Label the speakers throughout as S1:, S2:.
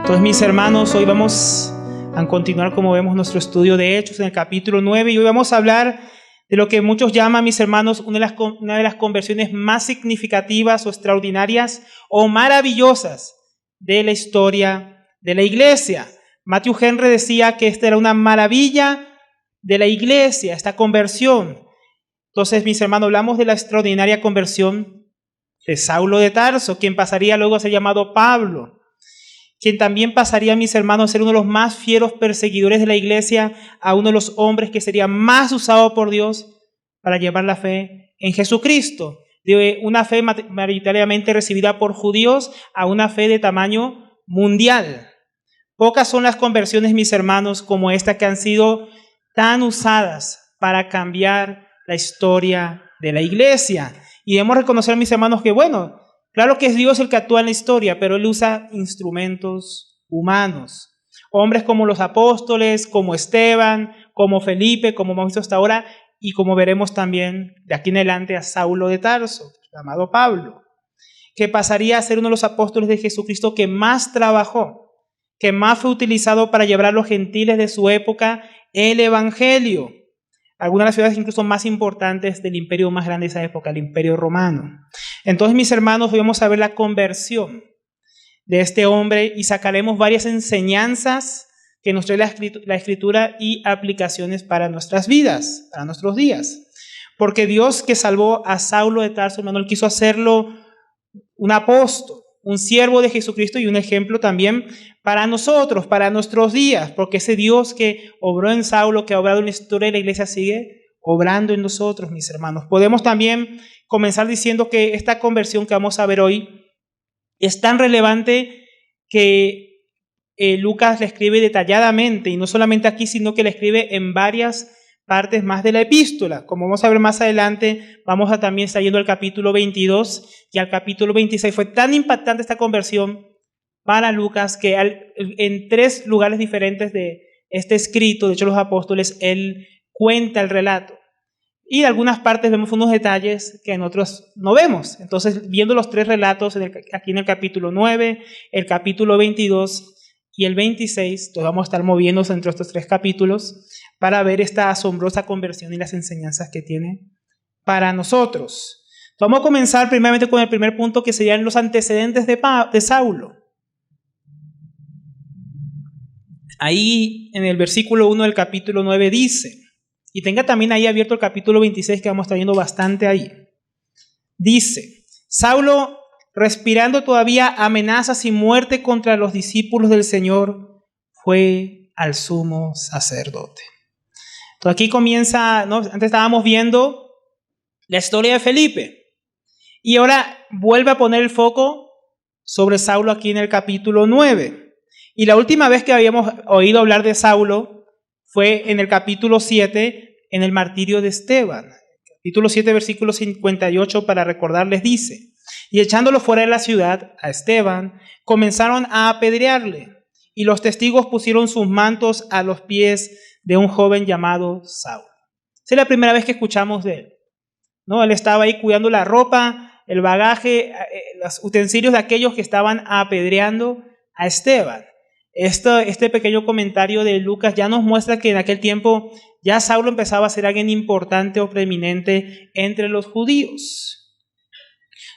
S1: Entonces, mis hermanos, hoy vamos a continuar, como vemos, nuestro estudio de Hechos en el capítulo 9, y hoy vamos a hablar de lo que muchos llaman, mis hermanos, una de las conversiones más significativas o extraordinarias o maravillosas de la historia de la iglesia. Matthew Henry decía que esta era una maravilla de la iglesia, esta conversión. Entonces, mis hermanos, hablamos de la extraordinaria conversión de Saulo de Tarso, quien pasaría luego a ser llamado Pablo, quien también pasaría, mis hermanos, a ser uno de los más fieros perseguidores de la iglesia, a uno de los hombres que sería más usado por Dios para llevar la fe en Jesucristo, de una fe mayoritariamente recibida por judíos a una fe de tamaño mundial. Pocas son las conversiones, mis hermanos, como esta, que han sido tan usadas para cambiar la historia de la iglesia. Y debemos reconocer, mis hermanos, que bueno, claro que es Dios el que actúa en la historia, pero Él usa instrumentos humanos. Hombres como los apóstoles, como Esteban, como Felipe, como hemos visto hasta ahora, y como veremos también de aquí en adelante a Saulo de Tarso, llamado Pablo, que pasaría a ser uno de los apóstoles de Jesucristo que más trabajó, que más fue utilizado para llevar a los gentiles de su época el evangelio. Algunas de las ciudades incluso más importantes del imperio más grande de esa época, el imperio romano. Entonces, mis hermanos, hoy vamos a ver la conversión de este hombre y sacaremos varias enseñanzas que nos trae la Escritura y aplicaciones para nuestras vidas, para nuestros días. Porque Dios, que salvó a Saulo de Tarso, hermano, Él quiso hacerlo un apóstol, un siervo de Jesucristo y un ejemplo también para nosotros, para nuestros días, porque ese Dios que obró en Saulo, que ha obrado en la historia de la iglesia, sigue obrando en nosotros, mis hermanos. Podemos también comenzar diciendo que esta conversión que vamos a ver hoy es tan relevante que Lucas la escribe detalladamente, y no solamente aquí, sino que la escribe en varias partes más de la epístola. Como vamos a ver más adelante, vamos a también estar yendo al capítulo 22 y al capítulo 26. Fue tan impactante esta conversión para Lucas que en 3 lugares diferentes de este escrito, de hecho los apóstoles, él cuenta el relato. Y en algunas partes vemos unos detalles que en otros no vemos. Entonces, viendo los 3 relatos, aquí en el capítulo 9, el capítulo 22 y el 26, entonces vamos a estar moviéndonos entre estos 3 capítulos para ver esta asombrosa conversión y las enseñanzas que tiene para nosotros. Vamos a comenzar primeramente con el primer punto, que serían los antecedentes de Saulo. Ahí en el versículo 1 del capítulo 9 dice, y tenga también ahí abierto el capítulo 26, que vamos a estar viendo bastante ahí. Dice, Saulo, respirando todavía amenazas y muerte contra los discípulos del Señor, fue al sumo sacerdote. Entonces aquí comienza, ¿no? Antes estábamos viendo la historia de Felipe, y ahora vuelve a poner el foco sobre Saulo aquí en el capítulo 9. Y la última vez que habíamos oído hablar de Saulo fue en el capítulo 7, en el martirio de Esteban. Capítulo 7, versículo 58, para recordarles, dice, y echándolo fuera de la ciudad, a Esteban, comenzaron a apedrearle, y los testigos pusieron sus mantos a los pies de un joven llamado Saulo. Esa es la primera vez que escuchamos de él, ¿no? Él estaba ahí cuidando la ropa, el bagaje, los utensilios de aquellos que estaban apedreando a Esteban. Este pequeño comentario de Lucas ya nos muestra que en aquel tiempo ya Saulo empezaba a ser alguien importante o preeminente entre los judíos.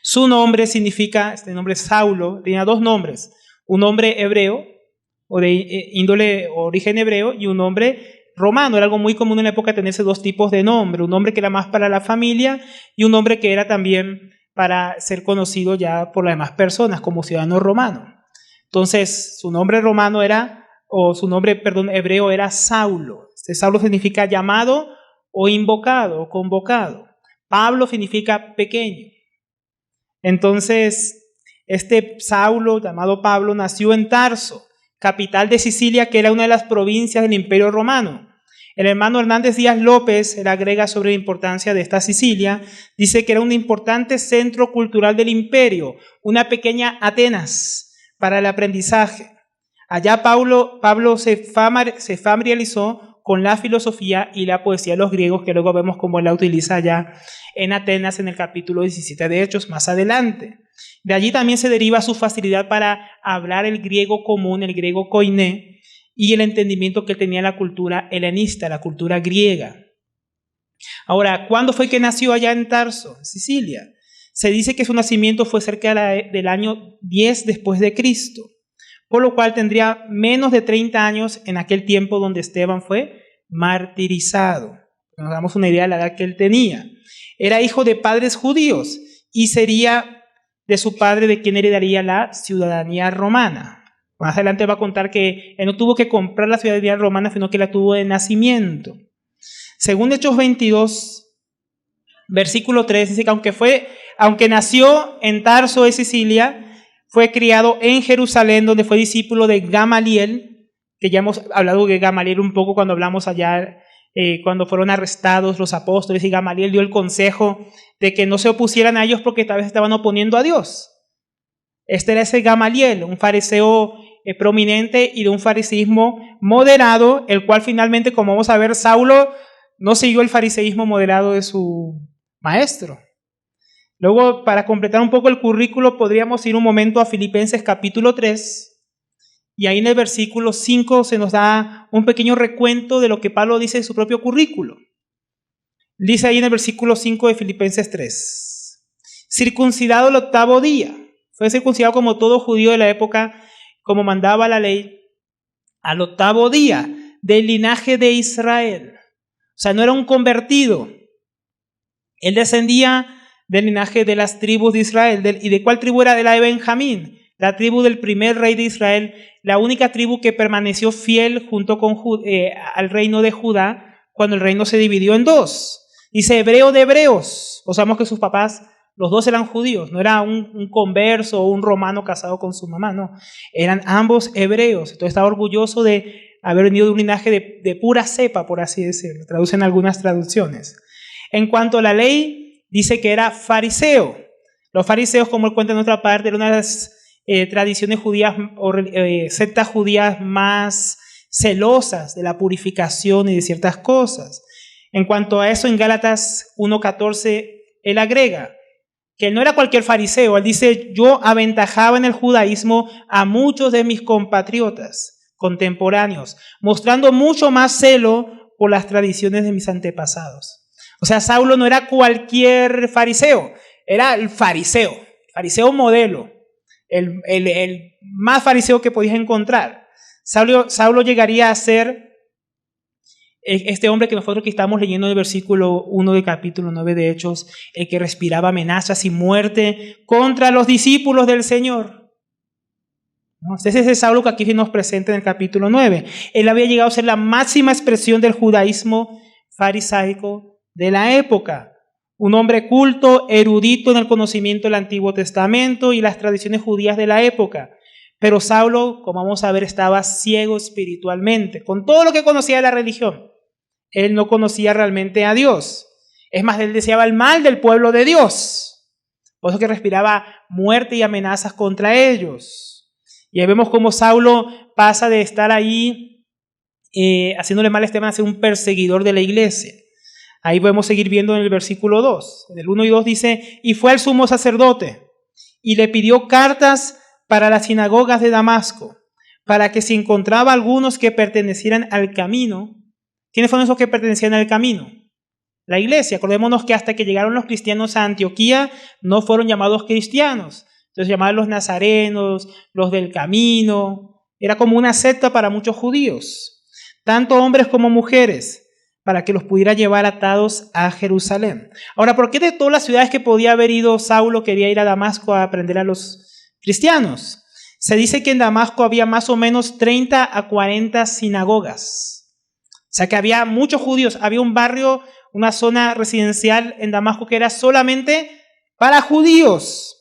S1: Su nombre significa, este nombre Saulo, tenía 2 nombres, un nombre hebreo o de índole o origen hebreo y un nombre romano. Era algo muy común en la época tenerse 2 tipos de nombre, un nombre que era más para la familia y un nombre que era también para ser conocido ya por las demás personas como ciudadano romano. Entonces, su nombre hebreo era Saulo. Saulo significa llamado o invocado o convocado. Pablo significa pequeño. Entonces, este Saulo, llamado Pablo, nació en Tarso, capital de Sicilia, que era una de las provincias del Imperio Romano. El hermano Hernández Díaz López, él agrega sobre la importancia de esta Sicilia, dice que era un importante centro cultural del imperio, una pequeña Atenas para el aprendizaje. Allá Pablo se familiarizó con la filosofía y la poesía de los griegos, que luego vemos cómo él la utiliza allá en Atenas en el capítulo 17 de Hechos más adelante. De allí también se deriva su facilidad para hablar el griego común, el griego koiné, y el entendimiento que tenía la cultura helenista, la cultura griega. Ahora, ¿cuándo fue que nació allá en Tarso, en Sicilia? Se dice que su nacimiento fue cerca del año 10 después de Cristo, por lo cual tendría menos de 30 años en aquel tiempo donde Esteban fue martirizado. Nos damos una idea de la edad que él tenía. Era hijo de padres judíos y sería de su padre de quien heredaría la ciudadanía romana. Más adelante va a contar que él no tuvo que comprar la ciudadanía romana, sino que la tuvo de nacimiento. Según Hechos 22, versículo 3, dice que aunque nació en Tarso de Sicilia, fue criado en Jerusalén, donde fue discípulo de Gamaliel, que ya hemos hablado de Gamaliel un poco cuando hablamos allá, cuando fueron arrestados los apóstoles, y Gamaliel dio el consejo de que no se opusieran a ellos porque tal vez estaban oponiendo a Dios. Este era ese Gamaliel, un fariseo prominente y de un fariseísmo moderado, el cual finalmente, como vamos a ver, Saulo no siguió el fariseísmo moderado de su maestro. Luego, para completar un poco el currículo, podríamos ir un momento a Filipenses capítulo 3, y ahí en el versículo 5 se nos da un pequeño recuento de lo que Pablo dice en su propio currículo. Dice ahí en el versículo 5 de Filipenses 3, circuncidado el 8º día, fue circuncidado como todo judío de la época, como mandaba la ley, al 8º día, del linaje de Israel. O sea, no era un convertido. Él descendía del linaje de las tribus de Israel. ¿Y de cuál tribu era? De la de Benjamín, la tribu del primer rey de Israel, la única tribu que permaneció fiel junto con al reino de Judá cuando el reino se dividió en dos. Dice hebreo de hebreos. O sabemos que sus papás, los dos eran judíos, no era un converso o un romano casado con su mamá, no. Eran ambos hebreos. Entonces estaba orgulloso de haber venido de un linaje de pura cepa, por así decirlo. Traducen algunas traducciones. En cuanto a la ley, dice que era fariseo. Los fariseos, como él cuenta en otra parte, eran una de las tradiciones judías o sectas judías más celosas de la purificación y de ciertas cosas. En cuanto a eso, en Gálatas 1:14, él agrega que él no era cualquier fariseo. Él dice, yo aventajaba en el judaísmo a muchos de mis compatriotas contemporáneos, mostrando mucho más celo por las tradiciones de mis antepasados. O sea, Saulo no era cualquier fariseo, era el fariseo modelo, el más fariseo que podías encontrar. Saulo llegaría a ser este hombre que nosotros que estamos leyendo en el versículo 1 del capítulo 9 de Hechos, el que respiraba amenazas y muerte contra los discípulos del Señor. ¿No? Ese es el Saulo que aquí nos presenta en el capítulo 9. Él había llegado a ser la máxima expresión del judaísmo farisaico de la época. Un hombre culto, erudito en el conocimiento del Antiguo Testamento y las tradiciones judías de la época. Pero Saulo, como vamos a ver, estaba ciego espiritualmente. Con todo lo que conocía de la religión, él no conocía realmente a Dios. Es más, él deseaba el mal del pueblo de Dios. Por eso que respiraba muerte y amenazas contra ellos. Y ahí vemos cómo Saulo pasa de estar ahí haciéndole mal a Esteban a ser un perseguidor de la iglesia. Ahí podemos seguir viendo en el versículo 2. En el 1 y 2 dice, y fue al sumo sacerdote y le pidió cartas para las sinagogas de Damasco, para que si encontraba algunos que pertenecieran al camino. ¿Quiénes fueron esos que pertenecían al camino? La iglesia. Acordémonos que hasta que llegaron los cristianos a Antioquía no fueron llamados cristianos. Entonces llamaban los nazarenos, los del camino. Era como una secta para muchos judíos, tanto hombres como mujeres, para que los pudiera llevar atados a Jerusalén. Ahora, ¿por qué de todas las ciudades que podía haber ido Saulo quería ir a Damasco a aprender a los cristianos? Se dice que en Damasco había más o menos 30 a 40 sinagogas. O sea que había muchos judíos. Había un barrio, una zona residencial en Damasco que era solamente para judíos.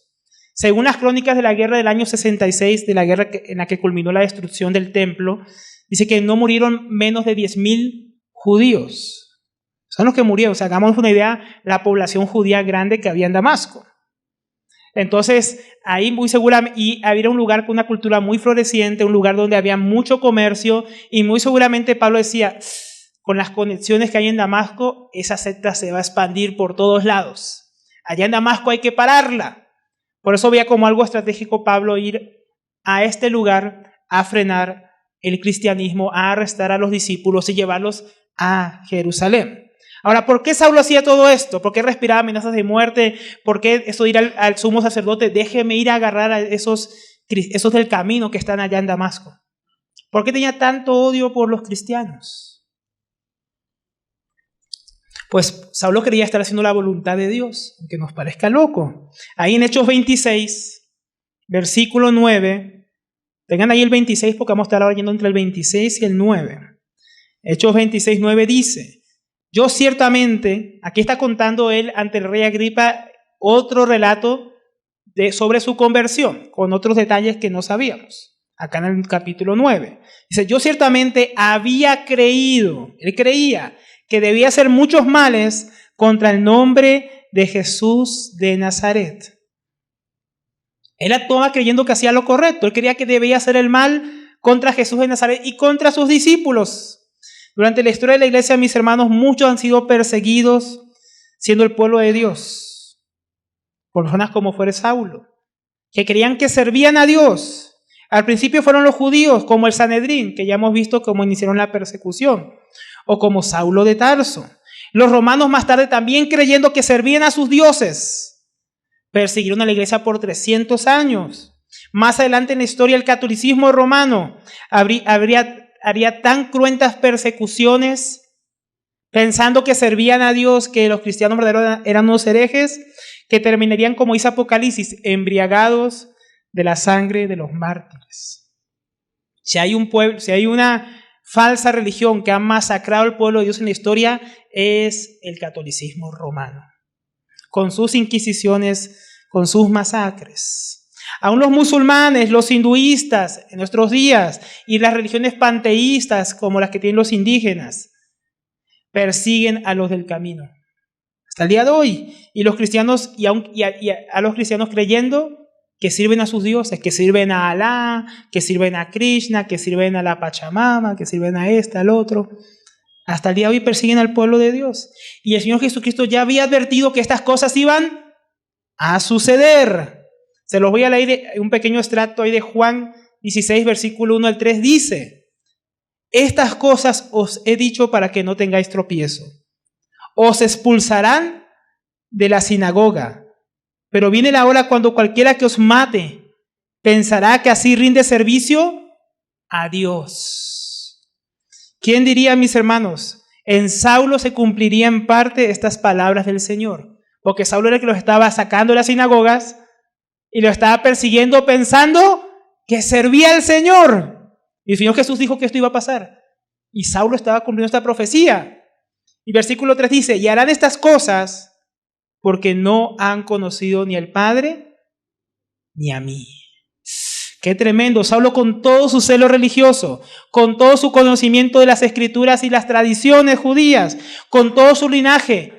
S1: Según las crónicas de la guerra del año 66, de la guerra en la que culminó la destrucción del templo, dice que no murieron menos de 10,000 judíos. Son los que murieron. O sea, hagamos una idea, la población judía grande que había en Damasco. Entonces, ahí muy seguramente, y había un lugar con una cultura muy floreciente, un lugar donde había mucho comercio, y muy seguramente Pablo decía, con las conexiones que hay en Damasco, esa secta se va a expandir por todos lados. Allá en Damasco hay que pararla, Por eso veía como algo estratégico Pablo ir a este lugar a frenar el cristianismo, a arrestar a los discípulos y llevarlos a Jerusalén. Ahora, ¿por qué Saulo hacía todo esto? ¿Por qué respiraba amenazas de muerte? ¿Por qué eso de ir al sumo sacerdote? Déjeme ir a agarrar a esos del camino que están allá en Damasco. ¿Por qué tenía tanto odio por los cristianos? Pues Saulo quería estar haciendo la voluntad de Dios, aunque nos parezca loco. Ahí en Hechos 26, versículo 9, tengan ahí el 26 porque vamos a estar ahora yendo entre el 26 y el 9. Hechos 26, 9 dice: yo ciertamente, aquí está contando él ante el rey Agripa otro relato sobre su conversión, con otros detalles que no sabíamos, acá en el capítulo 9. Dice: yo ciertamente había creído, él creía que debía hacer muchos males contra el nombre de Jesús de Nazaret. Él actuaba creyendo que hacía lo correcto, él creía que debía hacer el mal contra Jesús de Nazaret y contra sus discípulos. Durante la historia de la iglesia, mis hermanos, muchos han sido perseguidos siendo el pueblo de Dios por personas como fue Saulo, que creían que servían a Dios. Al principio fueron los judíos, como el Sanedrín, que ya hemos visto cómo iniciaron la persecución, o como Saulo de Tarso. Los romanos más tarde, también creyendo que servían a sus dioses, persiguieron a la iglesia por 300 años. Más adelante en la historia, el catolicismo romano haría tan cruentas persecuciones, pensando que servían a Dios, que los cristianos verdaderos eran unos herejes, que terminarían, como dice Apocalipsis, embriagados de la sangre de los mártires. Si hay una falsa religión que ha masacrado al pueblo de Dios en la historia, es el catolicismo romano, con sus inquisiciones, con sus masacres. Aún los musulmanes, los hinduistas en nuestros días y las religiones panteístas como las que tienen los indígenas persiguen a los del camino hasta el día de hoy. Y los cristianos, a los cristianos creyendo que sirven a sus dioses, que sirven a Alá, que sirven a Krishna, que sirven a la Pachamama, que sirven a al otro. Hasta el día de hoy persiguen al pueblo de Dios. Y el Señor Jesucristo ya había advertido que estas cosas iban a suceder. Se los voy a leer un pequeño extracto ahí de Juan 16, versículo 1 al 3. Dice: estas cosas os he dicho para que no tengáis tropiezo. Os expulsarán de la sinagoga, pero viene la hora cuando cualquiera que os mate pensará que así rinde servicio a Dios. ¿Quién diría, mis hermanos? En Saulo se cumpliría en parte estas palabras del Señor, porque Saulo era el que los estaba sacando de las sinagogas y lo estaba persiguiendo pensando que servía al Señor. Y el Señor Jesús dijo que esto iba a pasar. Y Saulo estaba cumpliendo esta profecía. Y versículo 3 dice: y harán estas cosas porque no han conocido ni al Padre ni a mí. Qué tremendo. Saulo, con todo su celo religioso, con todo su conocimiento de las escrituras y las tradiciones judías, con todo su linaje,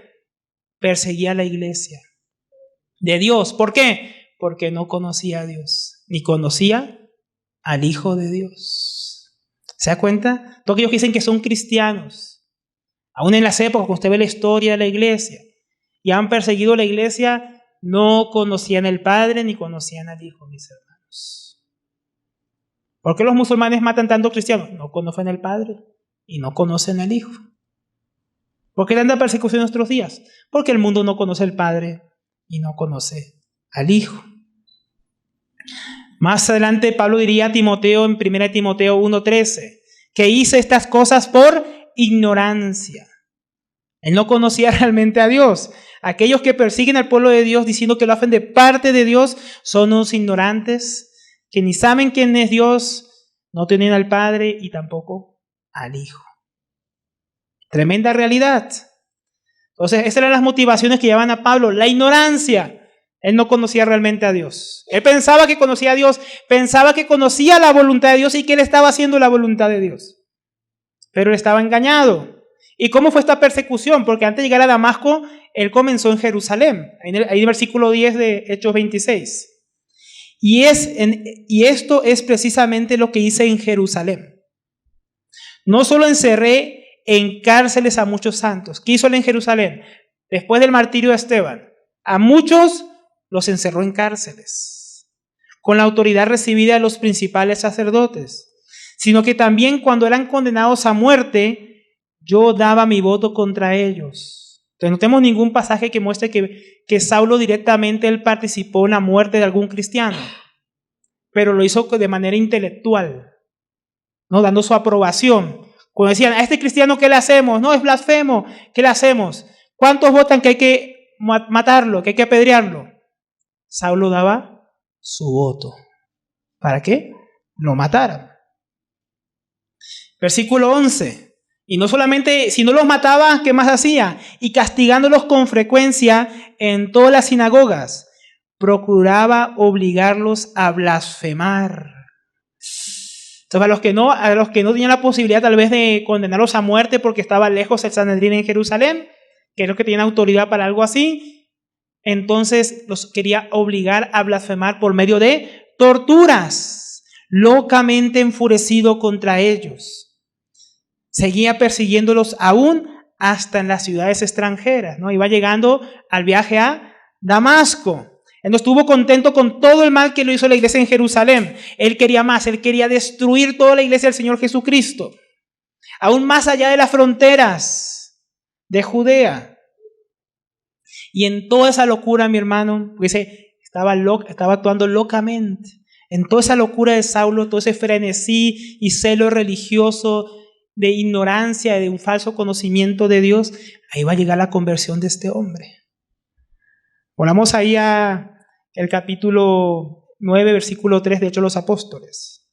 S1: perseguía a la iglesia de Dios. ¿Por qué? Porque no conocía a Dios, ni conocía al Hijo de Dios. ¿Se da cuenta? Todos aquellos que dicen que son cristianos, aún en las épocas, cuando usted ve la historia de la iglesia, y han perseguido la iglesia, no conocían al Padre ni conocían al Hijo, mis hermanos. ¿Por qué los musulmanes matan tantos cristianos? No conocen al Padre y no conocen al Hijo. ¿Por qué tanta persecución en nuestros días? Porque el mundo no conoce al Padre y no conoce al Hijo. Más adelante Pablo diría a Timoteo en 1 Timoteo 1:13 que hice estas cosas por ignorancia. Él no conocía realmente a Dios. Aquellos que persiguen al pueblo de Dios diciendo que lo hacen de parte de Dios son unos ignorantes que ni saben quién es Dios, no tienen al Padre y tampoco al Hijo. Tremenda realidad. Entonces, esas eran las motivaciones que llevaban a Pablo, la ignorancia. Él no conocía realmente a Dios. Él pensaba que conocía a Dios, pensaba que conocía la voluntad de Dios y que él estaba haciendo la voluntad de Dios. Pero él estaba engañado. ¿Y cómo fue esta persecución? Porque antes de llegar a Damasco, él comenzó en Jerusalén. Ahí en el versículo 10 de Hechos 26. Y esto es precisamente lo que hice en Jerusalén. No solo encerré en cárceles a muchos santos. ¿Qué hizo él en Jerusalén? Después del martirio de Esteban, a muchos los encerró en cárceles, con la autoridad recibida de los principales sacerdotes, sino que también cuando eran condenados a muerte, yo daba mi voto contra ellos. Entonces no tenemos ningún pasaje que muestre que Saulo directamente él participó en la muerte de algún cristiano, pero lo hizo de manera intelectual, ¿no? Dando su aprobación. Cuando decían, a este cristiano, ¿qué le hacemos? No, es blasfemo, ¿qué le hacemos? ¿Cuántos votan que hay que matarlo, que hay que apedrearlo? Saulo daba su voto. ¿Para qué? Lo mataran. Versículo 11. Y no solamente, si no los mataba, ¿qué más hacía? Y castigándolos con frecuencia en todas las sinagogas, procuraba obligarlos a blasfemar. Entonces, a los que no tenían la posibilidad tal vez de condenarlos a muerte porque estaba lejos el Sanedrín en Jerusalén, que es lo que tenían autoridad para algo así, entonces los quería obligar a blasfemar por medio de torturas, locamente enfurecido contra ellos. Seguía persiguiéndolos aún hasta en las ciudades extranjeras, ¿no? Iba llegando al viaje a Damasco. Él no estuvo contento con todo el mal que lo hizo la iglesia en Jerusalén. Él quería más, él quería destruir toda la iglesia del Señor Jesucristo, aún más allá de las fronteras de Judea. Y en toda esa locura, mi hermano, dice, estaba actuando locamente. En toda esa locura de Saulo, todo ese frenesí y celo religioso, de ignorancia, de un falso conocimiento de Dios, ahí va a llegar la conversión de este hombre. Volvamos ahí a el capítulo 9, versículo 3 de Hechos de los Apóstoles.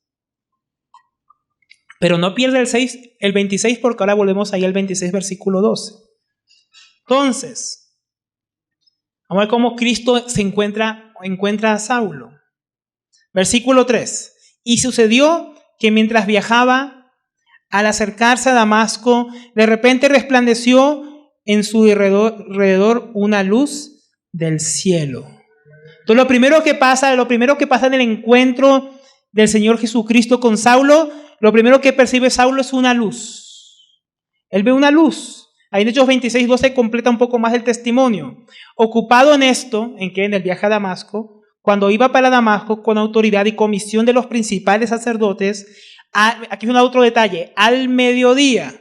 S1: Pero no pierde el 26, porque ahora volvemos ahí al 26, versículo 12. Entonces, vamos a ver cómo Cristo encuentra a Saulo. Versículo 3. Y sucedió que mientras viajaba, al acercarse a Damasco, de repente resplandeció en su alrededor una luz del cielo. Entonces lo primero que pasa en el encuentro del Señor Jesucristo con Saulo, lo primero que percibe Saulo es una luz. Él ve una luz. Ahí en Hechos 26, 12 completa un poco más el testimonio. Ocupado en esto, en el viaje a Damasco, cuando iba para Damasco con autoridad y comisión de los principales sacerdotes, aquí es otro detalle, al mediodía,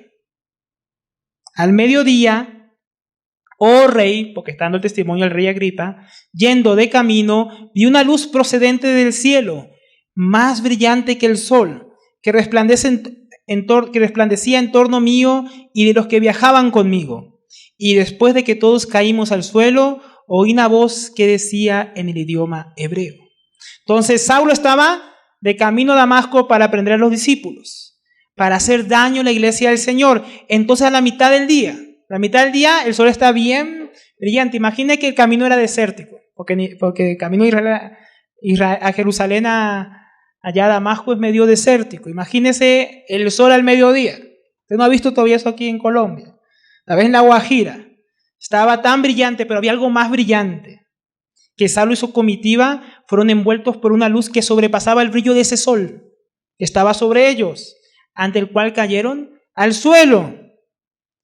S1: oh rey, porque está dando el testimonio el rey Agripa, yendo de camino, vi una luz procedente del cielo, más brillante que el sol, que resplandecía en torno mío y de los que viajaban conmigo. Y después de que todos caímos al suelo, oí una voz que decía en el idioma hebreo. Entonces Saulo estaba de camino a Damasco para prender a los discípulos, para hacer daño a la iglesia del Señor. Entonces a la mitad del día el sol está bien brillante. Imagine que el camino era desértico, porque el camino a Jerusalén allá a Damasco es medio desértico. Imagínese el sol al mediodía. Usted no ha visto todavía eso aquí en Colombia. La vez en La Guajira estaba tan brillante, pero había algo más brillante, que Saulo y su comitiva fueron envueltos por una luz que sobrepasaba el brillo de ese sol que estaba sobre ellos, ante el cual cayeron al suelo.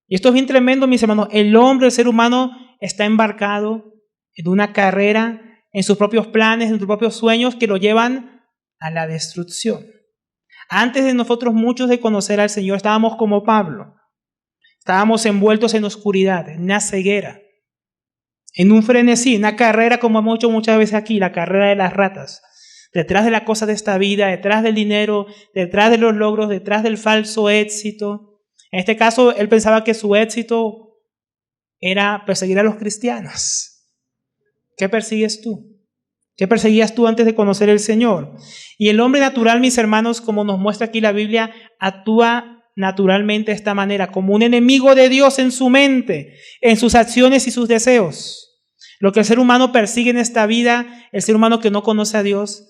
S1: Y esto es bien tremendo, mis hermanos. El ser humano, está embarcado en una carrera, en sus propios planes, en sus propios sueños que lo llevan a la destrucción. Antes de nosotros muchos de conocer al Señor, estábamos como Pablo. Estábamos envueltos en oscuridad, en una ceguera, en un frenesí, una carrera como hemos hecho muchas veces aquí, la carrera de las ratas. Detrás de las cosas de esta vida, detrás del dinero, detrás de los logros, detrás del falso éxito. En este caso, él pensaba que su éxito era perseguir a los cristianos. ¿Qué persigues tú? ¿Qué perseguías tú antes de conocer al Señor? Y el hombre natural, mis hermanos, como nos muestra aquí la Biblia, actúa naturalmente de esta manera, como un enemigo de Dios en su mente, en sus acciones y sus deseos. Lo que el ser humano persigue en esta vida, el ser humano que no conoce a Dios,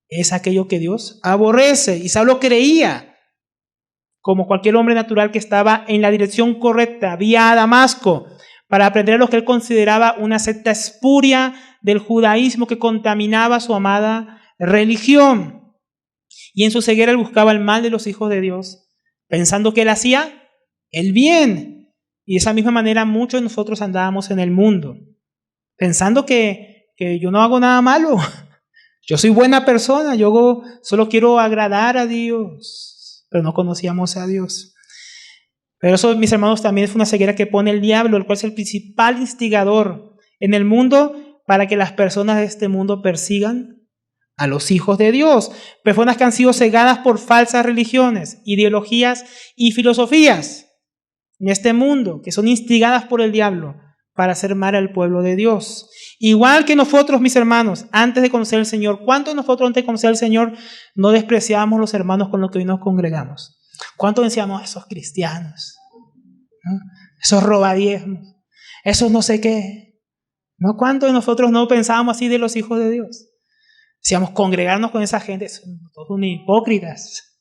S1: es aquello que Dios aborrece. Y Saulo creía, como cualquier hombre natural, que estaba en la dirección correcta, vía a Damasco, para aprender a lo que él consideraba una secta espuria del judaísmo que contaminaba su amada religión. Y en su ceguera él buscaba el mal de los hijos de Dios, pensando que él hacía el bien. Y de esa misma manera muchos de nosotros andábamos en el mundo, pensando que que yo no hago nada malo. Yo soy buena persona, yo solo quiero agradar a Dios. Pero no conocíamos a Dios. Pero eso, mis hermanos, también es una ceguera que pone el diablo, el cual es el principal instigador en el mundo para que las personas de este mundo persigan a los hijos de Dios. Personas que han sido cegadas por falsas religiones, ideologías y filosofías en este mundo, que son instigadas por el diablo para hacer mal al pueblo de Dios. Igual que nosotros, mis hermanos, antes de conocer al Señor, ¿cuántos de nosotros antes de conocer al Señor no despreciábamos los hermanos con los que hoy nos congregamos? ¿Cuántos decíamos esos cristianos? ¿No? Esos robadiezmos, esos no sé qué. ¿No? ¿Cuántos de nosotros no pensábamos así de los hijos de Dios? Decíamos, congregarnos con esa gente, son todos hipócritas.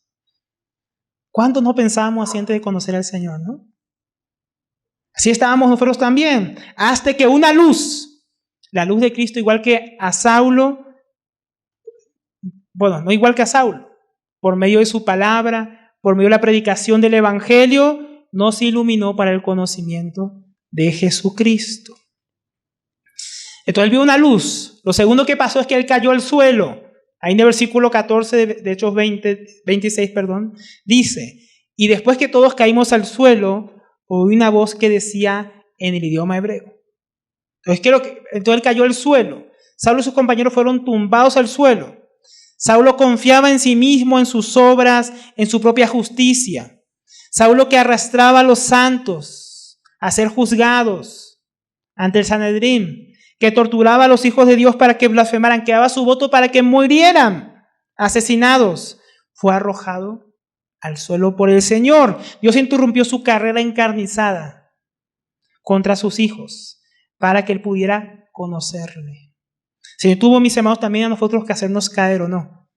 S1: ¿Cuántos no pensábamos así antes de conocer al Señor, no? Así estábamos nosotros también, hasta que una luz, la luz de Cristo, igual que a Saulo, bueno, no igual que a Saulo, por medio de su palabra, por medio de la predicación del Evangelio, nos iluminó para el conocimiento de Jesucristo. Entonces él vio una luz. Lo segundo que pasó es que él cayó al suelo. Ahí en el versículo 14 de Hechos 26, dice, y después que todos caímos al suelo, oí una voz que decía en el idioma hebreo. Entonces él cayó al suelo. Saulo y sus compañeros fueron tumbados al suelo. Saulo confiaba en sí mismo, en sus obras, en su propia justicia. Saulo que arrastraba a los santos a ser juzgados ante el Sanedrín, que torturaba a los hijos de Dios para que blasfemaran, que daba su voto para que murieran asesinados, fue arrojado al suelo por el Señor. Dios interrumpió su carrera encarnizada contra sus hijos para que él pudiera conocerle. Señor, tuvo, mis hermanos, también a nosotros que hacernos caer o no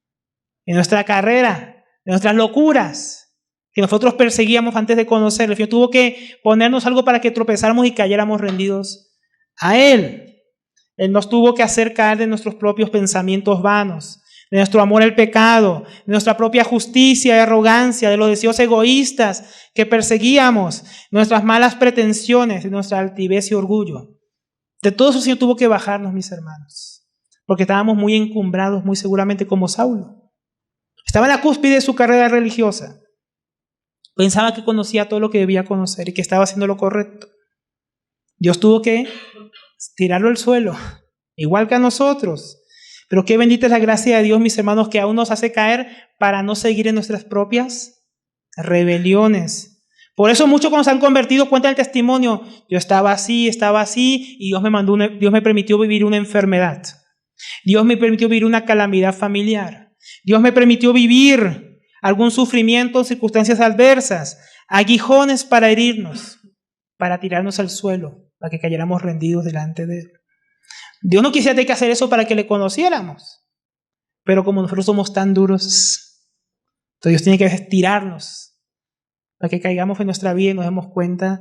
S1: en nuestra carrera, en nuestras locuras que nosotros perseguíamos antes de conocerle. Señor, tuvo que ponernos algo para que tropezáramos y cayéramos rendidos a Él. Él nos tuvo que hacer caer de nuestros propios pensamientos vanos, de nuestro amor al pecado, de nuestra propia justicia y arrogancia, de los deseos egoístas que perseguíamos, nuestras malas pretensiones, de nuestra altivez y orgullo. De todo eso, Señor, tuvo que bajarnos, mis hermanos, porque estábamos muy encumbrados, muy seguramente como Saulo. Estaba en la cúspide de su carrera religiosa. Pensaba que conocía todo lo que debía conocer y que estaba haciendo lo correcto. Dios tuvo que tirarlo al suelo, igual que a nosotros. Pero qué bendita es la gracia de Dios, mis hermanos, que aún nos hace caer para no seguir en nuestras propias rebeliones. Por eso muchos cuando se han convertido cuentan el testimonio. Yo estaba así, y Dios me permitió vivir una enfermedad. Dios me permitió vivir una calamidad familiar. Dios me permitió vivir algún sufrimiento, circunstancias adversas, aguijones para herirnos, para tirarnos al suelo, para que cayéramos rendidos delante de Él. Dios no quisiera tener que hacer eso para que le conociéramos, pero como nosotros somos tan duros, entonces Dios tiene que tirarnos para que caigamos en nuestra vida y nos demos cuenta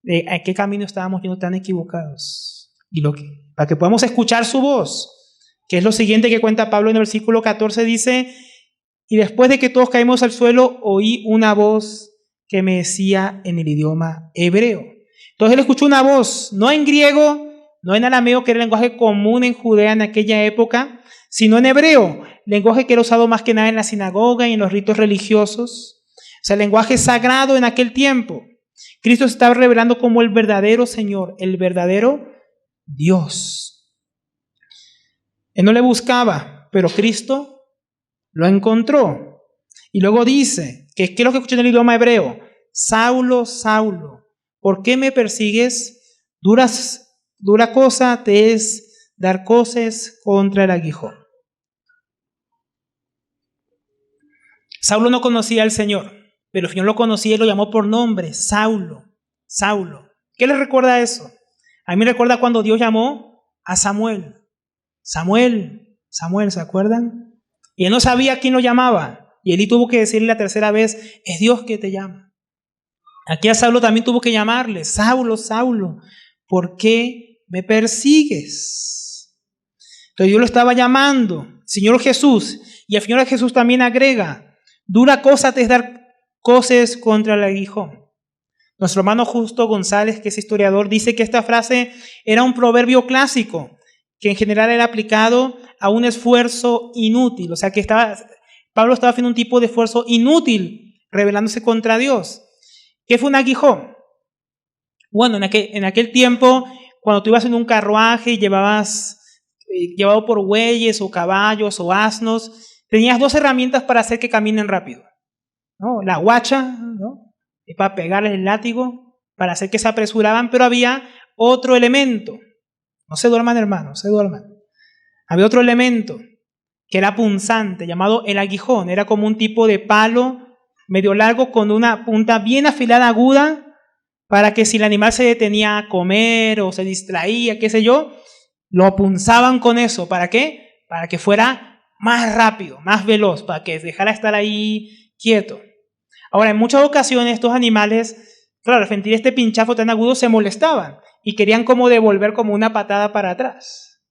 S1: de a qué camino estábamos yendo tan equivocados y para que podamos escuchar su voz, que es lo siguiente que cuenta Pablo en el versículo 14, dice, y después de que todos caímos al suelo, oí una voz que me decía en el idioma hebreo. Entonces él escuchó una voz, no en griego, no en arameo, que era el lenguaje común en Judea en aquella época, sino en hebreo, lenguaje que era usado más que nada en la sinagoga y en los ritos religiosos. O sea, el lenguaje sagrado en aquel tiempo. Cristo se estaba revelando como el verdadero Señor, el verdadero Dios. Él no le buscaba, pero Cristo lo encontró. Y luego dice, ¿qué es lo que escuché en el idioma hebreo? Saulo, Saulo, ¿por qué me persigues? Dura cosa te es dar coces contra el aguijón. Saulo no conocía al Señor, pero el Señor lo conocía y lo llamó por nombre, Saulo, Saulo. ¿Qué le recuerda eso? A mí me recuerda cuando Dios llamó a Samuel. Samuel, ¿se acuerdan? Y él no sabía a quién lo llamaba. Y él tuvo que decirle la tercera vez, es Dios que te llama. Aquí a Saulo también tuvo que llamarle, Saulo, Saulo, ¿por qué me persigues? Entonces Dios lo estaba llamando, Señor Jesús. Y el Señor Jesús también agrega, dura cosa te es dar coces contra el aguijón. Nuestro hermano Justo González, que es historiador, dice que esta frase era un proverbio clásico que en general era aplicado a un esfuerzo inútil. O sea que Pablo estaba haciendo un tipo de esfuerzo inútil, rebelándose contra Dios. ¿Qué fue un aguijón? Bueno, en aquel tiempo, cuando tú ibas en un carruaje y llevado por bueyes o caballos o asnos, tenías dos herramientas para hacer que caminen rápido, ¿no? La guacha, ¿no? Y para pegarles el látigo, para hacer que se apresuraban, pero había otro elemento. No se duerman, hermanos, no se duerman. Había otro elemento que era punzante, llamado el aguijón. Era como un tipo de palo medio largo con una punta bien afilada, aguda, para que si el animal se detenía a comer o se distraía, qué sé yo, lo punzaban con eso. ¿Para qué? Para que fuera más rápido, más veloz, para que dejara de estar ahí quieto. Ahora, en muchas ocasiones estos animales, claro, al sentir este pinchazo tan agudo, se molestaban y querían como devolver como una patada para atrás.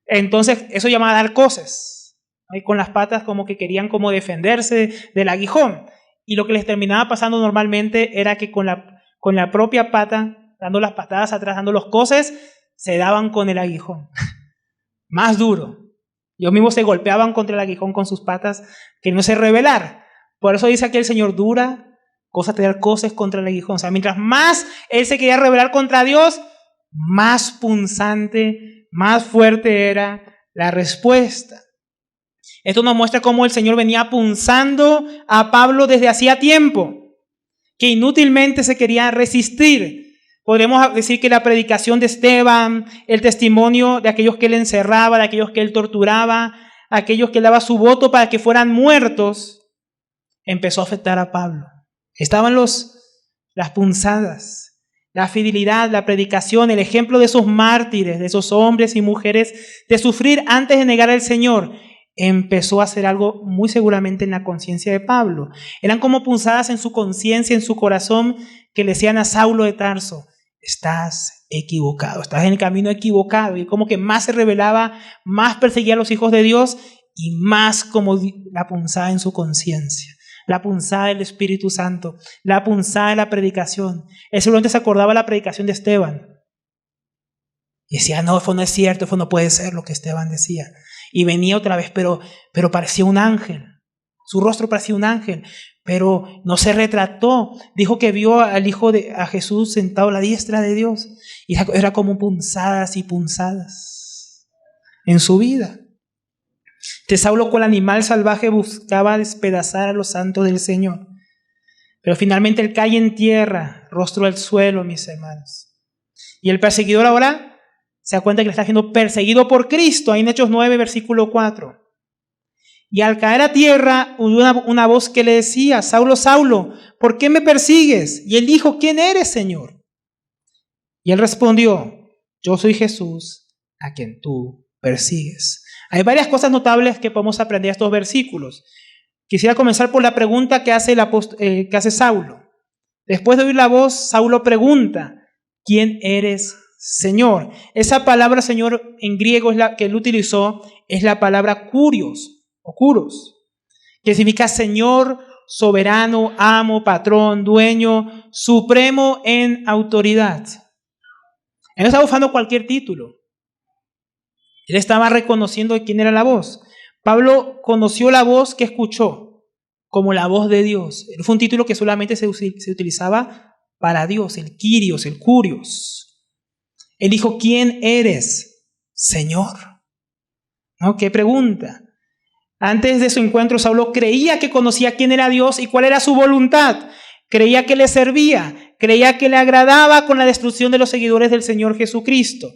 S1: Entonces, eso llamaba a dar coces. Y con las patas como que querían como defenderse del aguijón. Y lo que les terminaba pasando normalmente era que con la propia pata, dando las patadas atrás, dando los coces, se daban con el aguijón. Más duro. Ellos mismos se golpeaban contra el aguijón con sus patas, queriéndose rebelar. Por eso dice aquí el Señor, dura cosa te dar coces contra el aguijón. O sea, mientras más él se quería rebelar contra Dios, más punzante, más fuerte era la respuesta. Esto nos muestra cómo el Señor venía punzando a Pablo desde hacía tiempo, que inútilmente se quería resistir. Podremos decir que la predicación de Esteban, el testimonio de aquellos que él encerraba, de aquellos que él torturaba, aquellos que él daba su voto para que fueran muertos, empezó a afectar a Pablo. Estaban las punzadas, la fidelidad, la predicación, el ejemplo de esos mártires, de esos hombres y mujeres, de sufrir antes de negar al Señor. Empezó a hacer algo muy seguramente en la conciencia de Pablo. Eran como punzadas en su conciencia, en su corazón, que le decían a Saulo de Tarso, estás equivocado, estás en el camino equivocado. Y como que más se rebelaba, más perseguía a los hijos de Dios y más como la punzada en su conciencia, la punzada del Espíritu Santo, la punzada de la predicación. Él seguramente se acordaba de la predicación de Esteban. Y decía, no, eso no es cierto, eso no puede ser lo que Esteban decía. Y venía otra vez, pero parecía un ángel. Su rostro parecía un ángel, pero no se retrató. Dijo que vio a Jesús sentado a la diestra de Dios. Y era como punzadas y punzadas en su vida. Saulo, cual animal salvaje, buscaba despedazar a los santos del Señor. Pero finalmente él cae en tierra, rostro al suelo, mis hermanos. Y el perseguidor ahora se da cuenta que le está siendo perseguido por Cristo, ahí en Hechos 9, versículo 4. Y al caer a tierra, hubo una voz que le decía, Saulo, Saulo, ¿por qué me persigues? Y él dijo, ¿quién eres, Señor? Y él respondió, yo soy Jesús, a quien tú persigues. Hay varias cosas notables que podemos aprender de estos versículos. Quisiera comenzar por la pregunta que hace Saulo. Después de oír la voz, Saulo pregunta, ¿quién eres, Señor? Esa palabra Señor en griego es la que él utilizó, es la palabra kurios o kuros, que significa Señor, soberano, amo, patrón, dueño, supremo en autoridad. Él no estaba buscando cualquier título. Él estaba reconociendo quién era la voz. Pablo conoció la voz que escuchó como la voz de Dios. Fue un título que solamente se utilizaba para Dios, el Kyrios, el Kurios. Él dijo, ¿quién eres, Señor? ¿No? ¿Qué pregunta? Antes de su encuentro, Saulo creía que conocía quién era Dios y cuál era su voluntad. Creía que le servía, creía que le agradaba con la destrucción de los seguidores del Señor Jesucristo.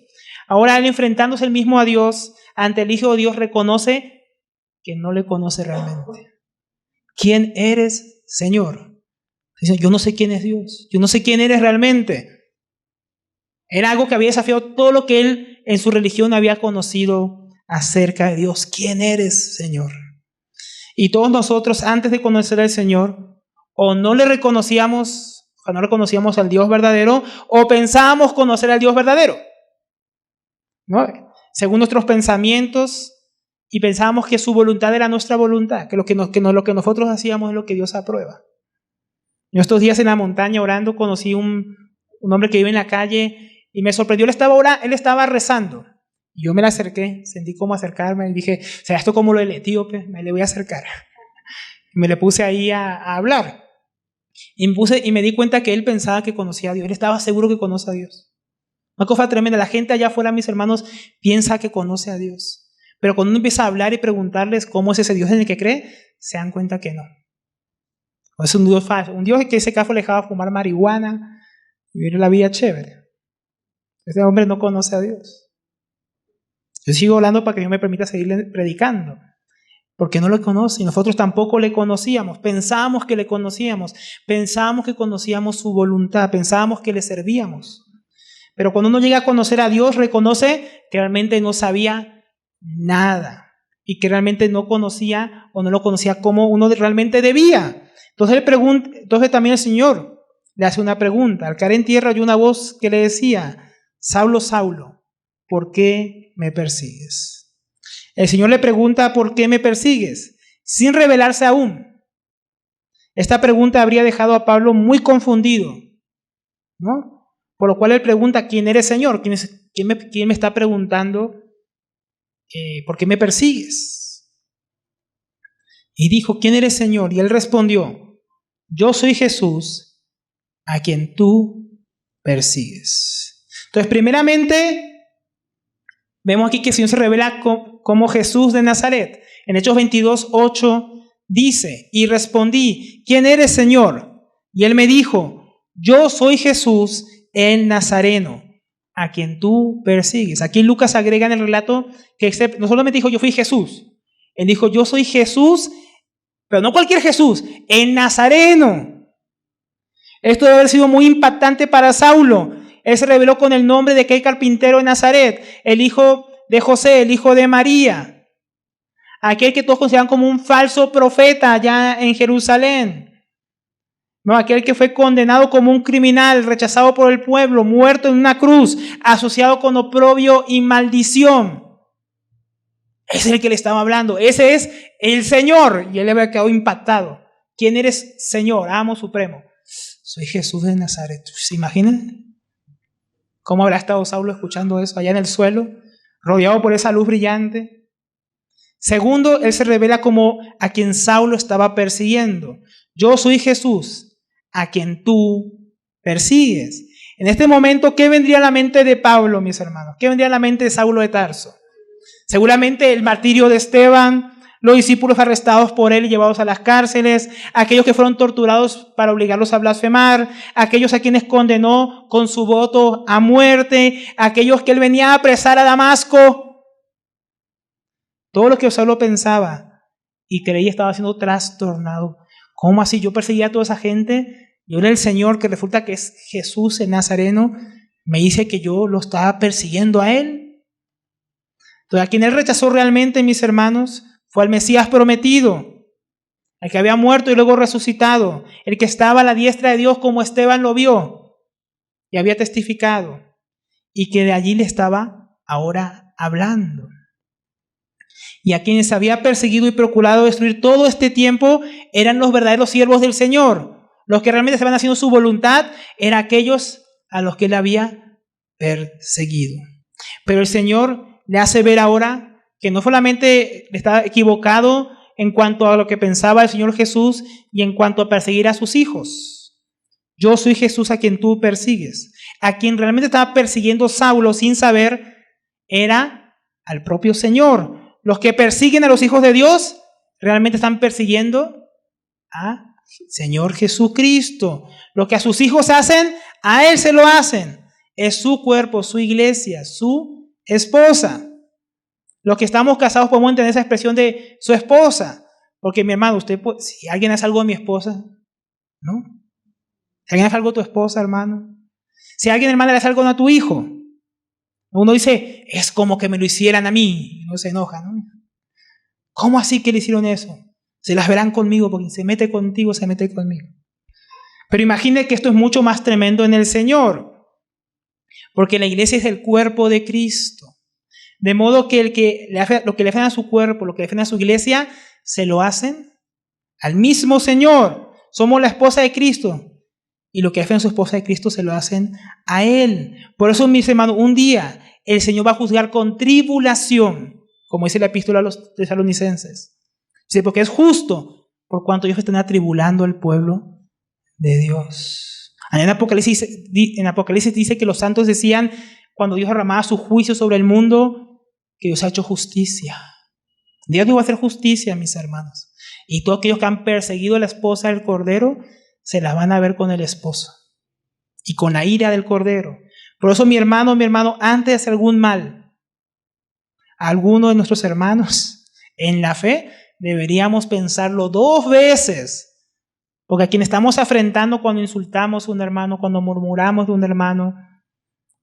S1: Ahora él, enfrentándose él mismo a Dios, ante el Hijo de Dios, reconoce que no le conoce realmente. ¿Quién eres, Señor? Dice, yo no sé quién es Dios, yo no sé quién eres realmente. Era algo que había desafiado todo lo que él en su religión había conocido acerca de Dios. ¿Quién eres, Señor? Y todos nosotros, antes de conocer al Señor, o no le reconocíamos, o no reconocíamos al Dios verdadero, o pensábamos conocer al Dios verdadero, ¿no? Según nuestros pensamientos, y pensábamos que su voluntad era nuestra voluntad, que lo que nosotros hacíamos es lo que Dios aprueba. En estos días en la montaña orando conocí un hombre que vive en la calle y me sorprendió. Él estaba rezando Yo me le acerqué, sentí cómo acercarme y dije, ¿será esto como lo del etíope? Me le voy a acercar. Me le puse ahí a hablar. Y me di cuenta que él pensaba que conocía a Dios. Él estaba seguro que conoce a Dios. Una cosa tremenda. La gente allá afuera, mis hermanos, piensa que conoce a Dios. Pero cuando uno empieza a hablar y preguntarles cómo es ese Dios en el que cree, se dan cuenta que no. Es un Dios falso. Un Dios que ese caso le dejaba fumar marihuana y vivir la vida chévere. Ese hombre no conoce a Dios. Yo sigo hablando para que Dios me permita seguir predicando. Porque no lo conoce y nosotros tampoco le conocíamos. Pensábamos que le conocíamos. Pensábamos que conocíamos su voluntad. Pensábamos que le servíamos. Pero cuando uno llega a conocer a Dios, reconoce que realmente no sabía nada. Y que realmente no conocía o no lo conocía como uno realmente debía. Entonces también el Señor le hace una pregunta. Al caer en tierra oyó una voz que le decía, Saulo, Saulo, ¿por qué me persigues? El Señor le pregunta, ¿por qué me persigues? Sin revelarse aún. Esta pregunta habría dejado a Pablo muy confundido, ¿no? Por lo cual él pregunta, ¿quién eres, Señor? ¿Quién me está preguntando por qué me persigues? Y dijo, ¿quién eres, Señor? Y él respondió, yo soy Jesús, a quien tú persigues. Entonces, primeramente, vemos aquí que el Señor se revela como Jesús de Nazaret. En Hechos 22:8 dice, y respondí, ¿quién eres, Señor? Y él me dijo, yo soy Jesús el Nazareno, a quien tú persigues. Aquí Lucas agrega en el relato que no solamente dijo, yo fui Jesús. Él dijo, yo soy Jesús, pero no cualquier Jesús, el Nazareno. Esto debe haber sido muy impactante para Saulo. Él se reveló con el nombre de aquel carpintero de Nazaret, el hijo de José, el hijo de María. Aquel que todos consideran como un falso profeta allá en Jerusalén. No, aquel que fue condenado como un criminal, rechazado por el pueblo, muerto en una cruz, asociado con oprobio y maldición. Ese es el que le estaba hablando. Ese es el Señor. Y él había quedado impactado. ¿Quién eres, Señor? Amo supremo. Soy Jesús de Nazaret. ¿Se imaginan? ¿Cómo habrá estado Saulo escuchando eso allá en el suelo, rodeado por esa luz brillante? Segundo, él se revela como a quien Saulo estaba persiguiendo. Yo soy Jesús, a quien tú persigues. En este momento, ¿qué vendría a la mente de Pablo, mis hermanos? ¿Qué vendría a la mente de Saulo de Tarso? Seguramente el martirio de Esteban, los discípulos arrestados por él y llevados a las cárceles, aquellos que fueron torturados para obligarlos a blasfemar, aquellos a quienes condenó con su voto a muerte, aquellos que él venía a apresar a Damasco. Todo lo que Saulo pensaba y creía estaba siendo trastornado. ¿Cómo así? Yo perseguía a toda esa gente y ahora el Señor, que resulta que es Jesús el Nazareno, me dice que yo lo estaba persiguiendo a él. Entonces, a quien él rechazó realmente, mis hermanos, fue al Mesías prometido, el que había muerto y luego resucitado, el que estaba a la diestra de Dios como Esteban lo vio y había testificado, y que de allí le estaba ahora hablando. Y a quienes había perseguido y procurado destruir todo este tiempo eran los verdaderos siervos del Señor. Los que realmente estaban haciendo su voluntad eran aquellos a los que él había perseguido. Pero el Señor le hace ver ahora que no solamente estaba equivocado en cuanto a lo que pensaba el Señor Jesús y en cuanto a perseguir a sus hijos. Yo soy Jesús a quien tú persigues. A quien realmente estaba persiguiendo Saulo sin saber era al propio Señor. Los que persiguen a los hijos de Dios realmente están persiguiendo a Señor Jesucristo. Lo que a sus hijos hacen, a Él se lo hacen. Es su cuerpo, su iglesia, su esposa. Los que estamos casados podemos entender esa expresión de su esposa. Porque mi hermano, si alguien hace algo a mi esposa, ¿no? Si alguien hace algo a tu esposa, hermano. Si alguien, hermana, le hace algo a tu hijo. Uno dice, es como que me lo hicieran a mí. No se enoja, ¿no? ¿Cómo así que le hicieron eso? Se las verán conmigo, porque se mete contigo, se mete conmigo. Pero imagine que esto es mucho más tremendo en el Señor. Porque la iglesia es el cuerpo de Cristo. De modo que lo que le hacen a su cuerpo, lo que le hacen a su iglesia, se lo hacen al mismo Señor. Somos la esposa de Cristo. Y lo que hacen a su esposa de Cristo se lo hacen a Él. Por eso, mis hermanos, un día el Señor va a juzgar con tribulación, como dice la epístola a los tesalonicenses. Dice, porque es justo, por cuanto Dios está atribulando al pueblo de Dios. En Apocalipsis dice que los santos decían, cuando Dios derramaba su juicio sobre el mundo, que Dios ha hecho justicia. Dios no va a hacer justicia, mis hermanos. Y todos aquellos que han perseguido a la esposa del Cordero, se la van a ver con el esposo y con la ira del Cordero. Por eso, mi hermano, antes de hacer algún mal a alguno de nuestros hermanos en la fe, deberíamos pensarlo 2 veces. Porque a quien estamos afrentando cuando insultamos a un hermano, cuando murmuramos de un hermano,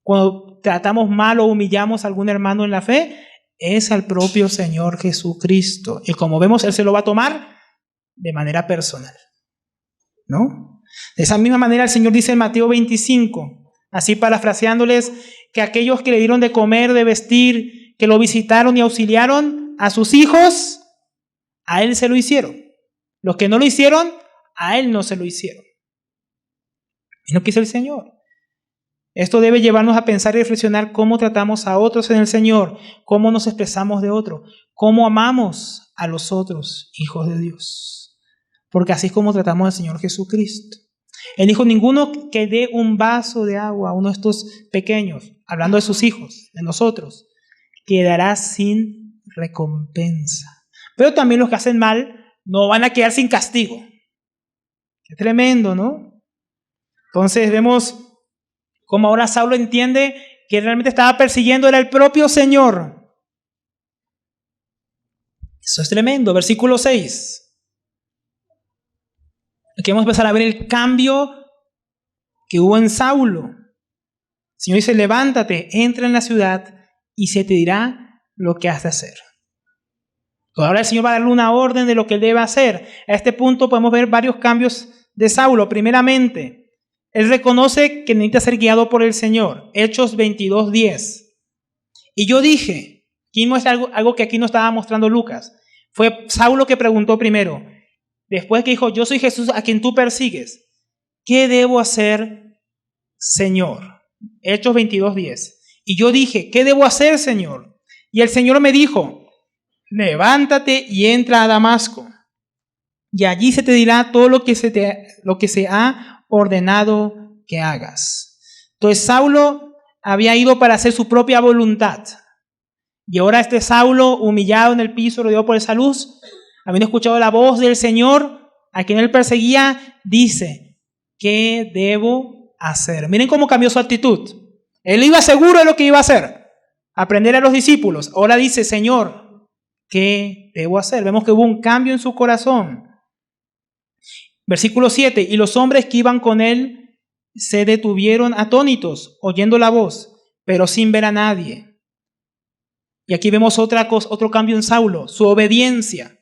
S1: cuando tratamos mal o humillamos a algún hermano en la fe, es al propio Señor Jesucristo. Y como vemos, Él se lo va a tomar de manera personal, ¿no? De esa misma manera el Señor dice en Mateo 25, así parafraseándoles, que aquellos que le dieron de comer, de vestir, que lo visitaron y auxiliaron a sus hijos, a Él se lo hicieron. Los que no lo hicieron, a Él no se lo hicieron. Es lo que hizo el Señor. Esto debe llevarnos a pensar y reflexionar cómo tratamos a otros en el Señor, cómo nos expresamos de otro, cómo amamos a los otros hijos de Dios. Porque así es como tratamos al Señor Jesucristo. Él dijo, ninguno que dé un vaso de agua a uno de estos pequeños, hablando de sus hijos, de nosotros, quedará sin recompensa. Pero también los que hacen mal no van a quedar sin castigo. Qué tremendo, ¿no? Entonces vemos cómo ahora Saulo entiende que realmente estaba persiguiendo era el propio Señor. Eso es tremendo. Versículo 6. Aquí vamos a empezar a ver el cambio que hubo en Saulo. El Señor dice, levántate, entra en la ciudad y se te dirá lo que has de hacer. Ahora el Señor va a darle una orden de lo que él debe hacer. A este punto podemos ver varios cambios de Saulo. Primeramente, él reconoce que necesita ser guiado por el Señor. Hechos 22:10. Y yo dije, aquí no es algo que aquí no estaba mostrando Lucas. Fue Saulo que preguntó primero. Después que dijo, yo soy Jesús a quien tú persigues. ¿Qué debo hacer, Señor? Hechos 22:10. Y yo dije, ¿qué debo hacer, Señor? Y el Señor me dijo, levántate y entra a Damasco. Y allí se te dirá todo lo que se ha ordenado que hagas. Entonces Saulo había ido para hacer su propia voluntad. Y ahora este Saulo, humillado en el piso, rodeado por esa luz, habiendo escuchado la voz del Señor, a quien él perseguía, dice, ¿qué debo hacer? Miren cómo cambió su actitud. Él iba seguro de lo que iba a hacer, aprender a los discípulos. Ahora dice, Señor, ¿qué debo hacer? Vemos que hubo un cambio en su corazón. Versículo 7, y los hombres que iban con él se detuvieron atónitos, oyendo la voz, pero sin ver a nadie. Y aquí vemos otro cambio en Saulo, su obediencia.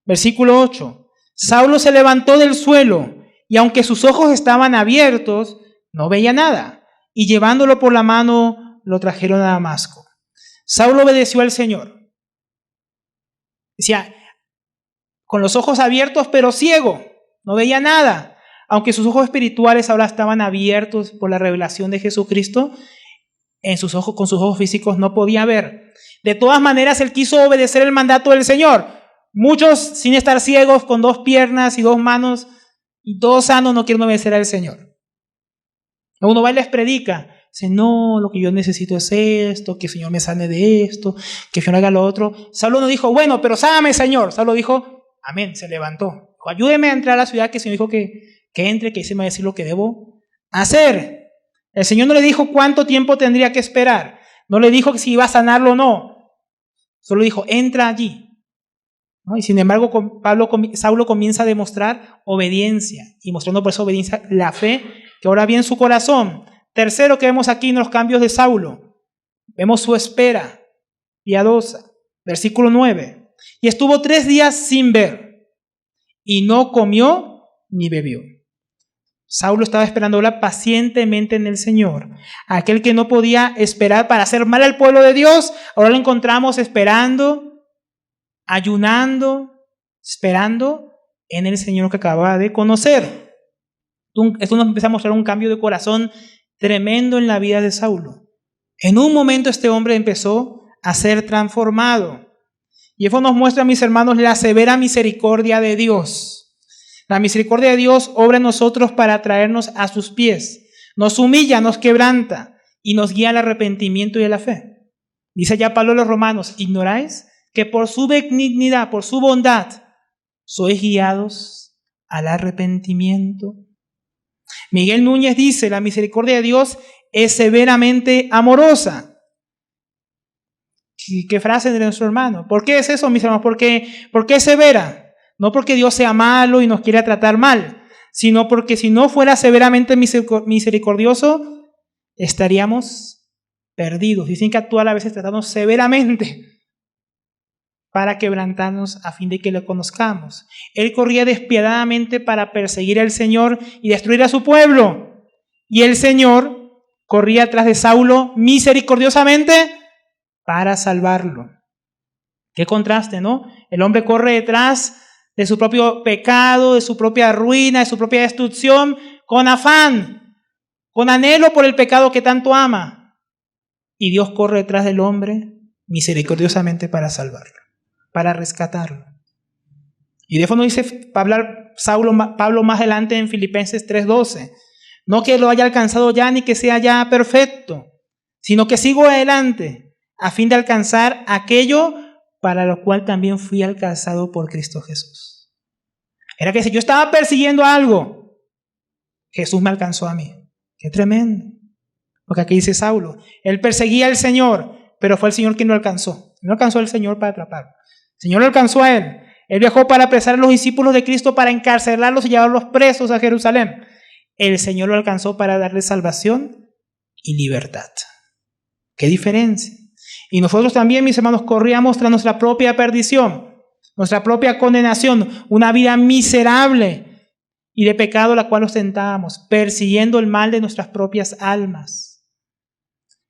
S1: Versículo 8, Saulo se levantó del suelo, y aunque sus ojos estaban abiertos, no veía nada, y llevándolo por la mano, lo trajeron a Damasco. Saulo obedeció al Señor. Decía, con los ojos abiertos, pero ciego, no veía nada. Aunque sus ojos espirituales ahora estaban abiertos por la revelación de Jesucristo, con sus ojos físicos no podía ver. De todas maneras, él quiso obedecer el mandato del Señor. Muchos, sin estar ciegos, con 2 piernas y 2 manos, y todos sanos, no quieren obedecer al Señor. Uno va y les predica. Dice, no, lo que yo necesito es esto, que el Señor me sane de esto, que el Señor haga lo otro. Saulo no dijo, bueno, pero sáname, Señor. Saulo dijo, amén, se levantó. Dijo, ayúdeme a entrar a la ciudad, que el Señor dijo que entre, que ese me va a decir lo que debo hacer. El Señor no le dijo cuánto tiempo tendría que esperar. No le dijo que si iba a sanarlo o no. Solo dijo, entra allí. ¿No? Y sin embargo, Saulo comienza a demostrar obediencia, y mostrando por esa obediencia la fe que ahora había en su corazón. Tercero que vemos aquí en los cambios de Saulo, vemos su espera piadosa. Versículo 9. Y estuvo 3 días sin ver, y no comió ni bebió. Saulo estaba esperando ahora pacientemente en el Señor. Aquel que no podía esperar para hacer mal al pueblo de Dios, ahora lo encontramos esperando, ayunando, esperando en el Señor que acaba de conocer. Esto nos empieza a mostrar un cambio de corazón tremendo en la vida de Saulo. En un momento este hombre empezó a ser transformado. Y eso nos muestra, mis hermanos, la severa misericordia de Dios. La misericordia de Dios obra en nosotros para traernos a sus pies. Nos humilla, nos quebranta y nos guía al arrepentimiento y a la fe. Dice ya Pablo a los romanos, ¿ignoráis que por su benignidad, por su bondad, sois guiados al arrepentimiento? Miguel Núñez dice, la misericordia de Dios es severamente amorosa. ¿Qué frase de nuestro hermano? ¿Por qué es eso, mis hermanos? ¿Por qué es severa? No porque Dios sea malo y nos quiera tratar mal, sino porque si no fuera severamente misericordioso, estaríamos perdidos. Dicen que actúa a veces tratándonos severamente para quebrantarnos a fin de que lo conozcamos. Él corría despiadadamente para perseguir al Señor y destruir a su pueblo. Y el Señor corría atrás de Saulo misericordiosamente para salvarlo. Qué contraste, ¿no? El hombre corre detrás de su propio pecado, de su propia ruina, de su propia destrucción, con afán, con anhelo por el pecado que tanto ama. Y Dios corre detrás del hombre misericordiosamente para salvarlo, para rescatarlo. Y de eso nos dice Pablo más adelante en Filipenses 3:12. No que lo haya alcanzado ya ni que sea ya perfecto, sino que sigo adelante a fin de alcanzar aquello para lo cual también fui alcanzado por Cristo Jesús. Era que si yo estaba persiguiendo algo, Jesús me alcanzó a mí. Qué tremendo. Porque aquí dice Saulo, él perseguía al Señor, pero fue el Señor quien lo alcanzó. No alcanzó al Señor para atraparlo. El Señor lo alcanzó a él. Él viajó para apresar a los discípulos de Cristo, para encarcelarlos y llevarlos presos a Jerusalén. El Señor lo alcanzó para darle salvación y libertad. ¿Qué diferencia? Y nosotros también, mis hermanos, corríamos tras nuestra propia perdición, nuestra propia condenación, una vida miserable y de pecado la cual ostentábamos, persiguiendo el mal de nuestras propias almas.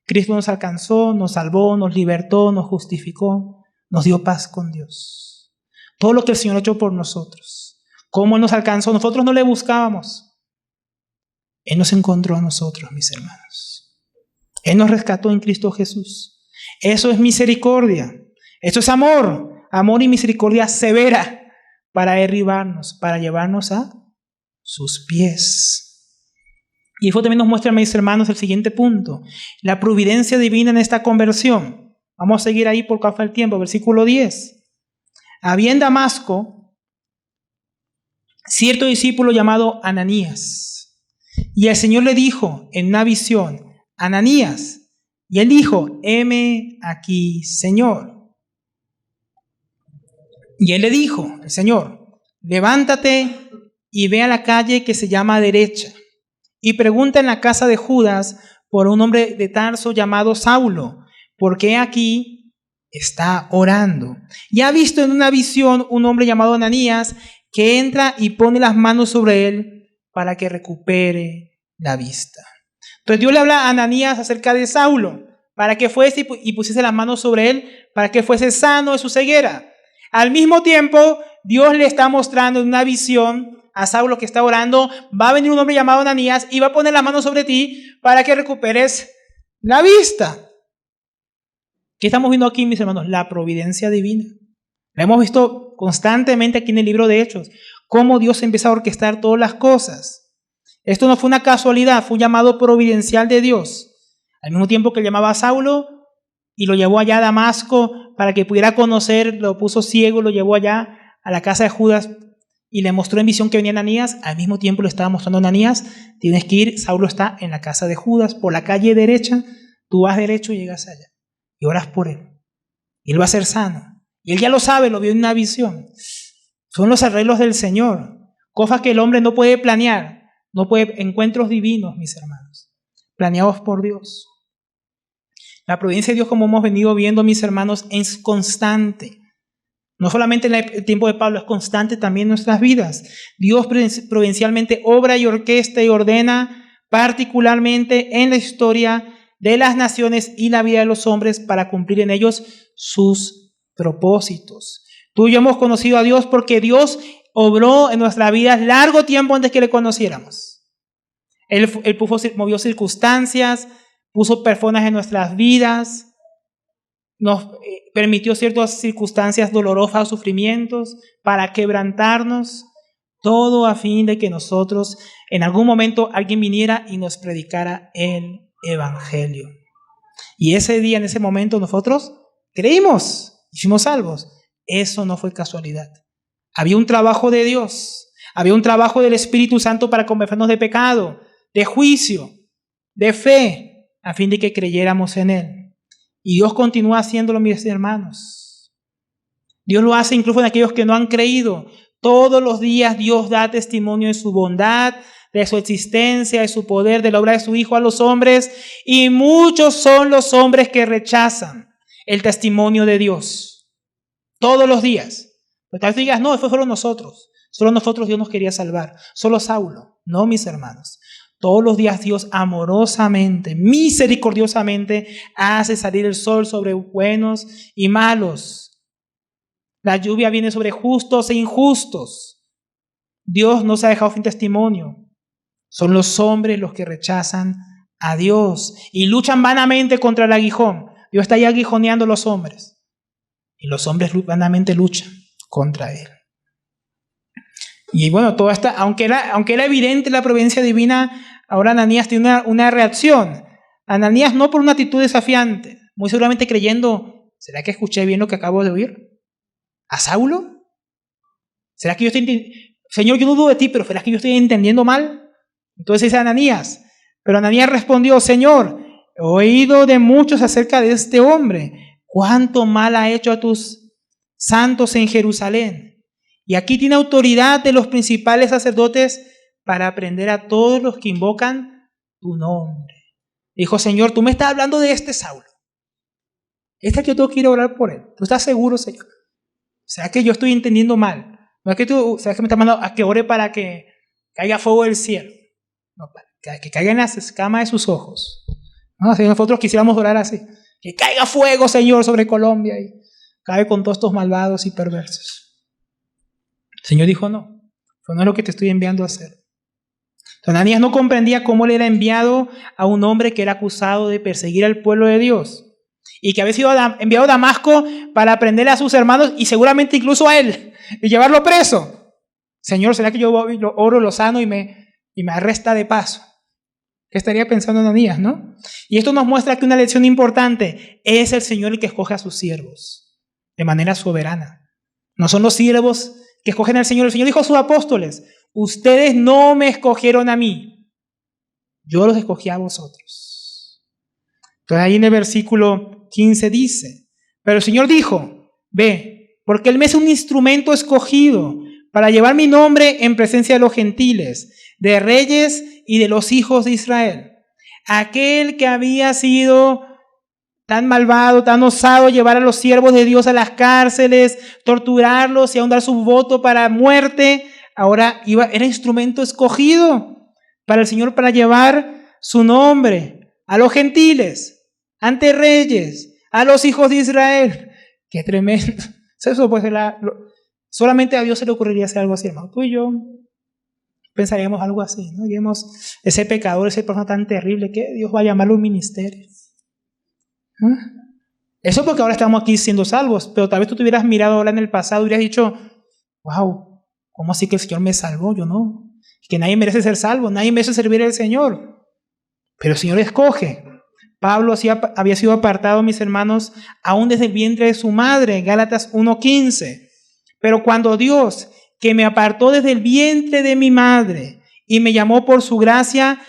S1: Cristo nos alcanzó, nos salvó, nos libertó, nos justificó, nos dio paz con Dios. Todo lo que el Señor ha hecho por nosotros, cómo Él nos alcanzó, nosotros no le buscábamos. Él nos encontró a nosotros, mis hermanos. Él nos rescató en Cristo Jesús. Eso es misericordia. Eso es amor. Amor y misericordia severa para derribarnos, para llevarnos a sus pies. Y eso también nos muestra, mis hermanos, el siguiente punto. La providencia divina en esta conversión. Vamos a seguir ahí por causa del tiempo. Versículo 10. Había en Damasco cierto discípulo llamado Ananías. Y el Señor le dijo en una visión, Ananías. Y él dijo, heme aquí, Señor. Y él le dijo, el Señor, levántate y ve a la calle que se llama Derecha, y pregunta en la casa de Judas por un hombre de Tarso llamado Saulo, porque aquí está orando. Y ha visto en una visión un hombre llamado Ananías que entra y pone las manos sobre él para que recupere la vista. Entonces Dios le habla a Ananías acerca de Saulo, para que fuese y pusiese las manos sobre él, para que fuese sano de su ceguera. Al mismo tiempo, Dios le está mostrando en una visión a Saulo que está orando, va a venir un hombre llamado Ananías y va a poner las manos sobre ti para que recuperes la vista. ¿Qué estamos viendo aquí, mis hermanos? La providencia divina. La hemos visto constantemente aquí en el libro de Hechos, cómo Dios empieza a orquestar todas las cosas. Esto no fue una casualidad, fue un llamado providencial de Dios. Al mismo tiempo que llamaba a Saulo y lo llevó allá a Damasco para que pudiera conocer, lo puso ciego, lo llevó allá a la casa de Judas y le mostró en visión que venía Ananías. Al mismo tiempo le estaba mostrando a Ananías, tienes que ir, Saulo está en la casa de Judas, por la calle derecha, tú vas derecho y llegas allá y oras por él. Y él va a ser sano. Y él ya lo sabe, lo vio en una visión. Son los arreglos del Señor, cosas que el hombre no puede planear. No puede, encuentros divinos, mis hermanos, planeados por Dios. La providencia de Dios, como hemos venido viendo, mis hermanos, es constante. No solamente en el tiempo de Pablo, es constante también en nuestras vidas. Dios providencialmente obra y orquesta y ordena particularmente en la historia de las naciones y la vida de los hombres para cumplir en ellos sus propósitos. Tú y yo hemos conocido a Dios porque Dios obró en nuestras vidas largo tiempo antes que le conociéramos. Él movió circunstancias puso personas en nuestras vidas, nos permitió ciertas circunstancias dolorosas, sufrimientos, para quebrantarnos, todo a fin de que nosotros en algún momento alguien viniera y nos predicara el Evangelio. Y ese día, en ese momento, nosotros creímos y fuimos salvos. Eso no fue casualidad. Había un trabajo de Dios, había un trabajo del Espíritu Santo para convencernos de pecado, de juicio, de fe, a fin de que creyéramos en Él. Y Dios continúa haciéndolo, mis hermanos. Dios lo hace incluso en aquellos que no han creído. Todos los días Dios da testimonio de su bondad, de su existencia, de su poder, de la obra de su Hijo a los hombres. Y muchos son los hombres que rechazan el testimonio de Dios. Todos los días. Pero tal vez digas, no, fue solo nosotros. Solo nosotros Dios nos quería salvar. Solo Saulo. No, mis hermanos. Todos los días Dios amorosamente, misericordiosamente, hace salir el sol sobre buenos y malos. La lluvia viene sobre justos e injustos. Dios no se ha dejado sin testimonio. Son los hombres los que rechazan a Dios y luchan vanamente contra el aguijón. Dios está ahí aguijoneando a los hombres. Y los hombres vanamente luchan contra Él. Y bueno, todo esto, aunque era evidente la providencia divina, ahora Ananías tiene una reacción. Ananías no por una actitud desafiante, muy seguramente creyendo, ¿será que escuché bien lo que acabo de oír? ¿A Saulo? ¿Será que yo estoy Señor, yo no dudo de ti, pero ¿será que yo estoy entendiendo mal? Entonces dice Ananías. Pero Ananías respondió, Señor, he oído de muchos acerca de este hombre. ¿Cuánto mal ha hecho a tus santos en Jerusalén? Y aquí tiene autoridad de los principales sacerdotes para prender a todos los que invocan tu nombre. Dijo, Señor, tú me estás hablando de este Saulo. Este que yo quiero orar por él. ¿Tú estás seguro, Señor? ¿Será que yo estoy entendiendo mal? ¿No es que tú, sabes que me estás mandando a que ore para que caiga fuego del cielo? No, para que caiga en las escamas de sus ojos. No, si nosotros quisiéramos orar así. Que caiga fuego, Señor, sobre Colombia y cae con todos estos malvados y perversos. El Señor dijo, no, eso no es lo que te estoy enviando a hacer. Entonces, Ananías no comprendía cómo le era enviado a un hombre que era acusado de perseguir al pueblo de Dios. Y que había sido enviado a Damasco para prender a sus hermanos y seguramente incluso a él y llevarlo preso. Señor, ¿será que yo oro, lo sano y me arresta de paso? ¿Qué estaría pensando Ananías, no? Y esto nos muestra que una lección importante es el Señor el que escoge a sus siervos de manera soberana. No son los siervos que escogen al Señor. El Señor dijo a sus apóstoles, ustedes no me escogieron a mí, yo los escogí a vosotros. Entonces ahí en el versículo 15 dice, pero el Señor dijo, ve, porque Él me es un instrumento escogido para llevar mi nombre en presencia de los gentiles, de reyes y de los hijos de Israel. Aquel que había sido tan malvado, tan osado, llevar a los siervos de Dios a las cárceles, torturarlos y aún dar su voto para muerte, ahora era instrumento escogido para el Señor para llevar su nombre a los gentiles, ante reyes, a los hijos de Israel. ¡Qué tremendo! Eso pues solamente a Dios se le ocurriría hacer algo así, hermano. Tú y yo pensaríamos algo así, ¿no? Diríamos, ese pecador, esa persona tan terrible, que Dios va a llamarlo un ministerio. Eso porque ahora estamos aquí siendo salvos, pero tal vez tú te hubieras mirado ahora en el pasado y hubieras dicho, wow, ¿cómo así que el Señor me salvó? Yo no, que nadie merece ser salvo, nadie merece servir al Señor, pero el Señor escoge. Pablo había sido apartado, mis hermanos, aún desde el vientre de su madre, Gálatas 1:15, pero cuando Dios, que me apartó desde el vientre de mi madre y me llamó por su gracia,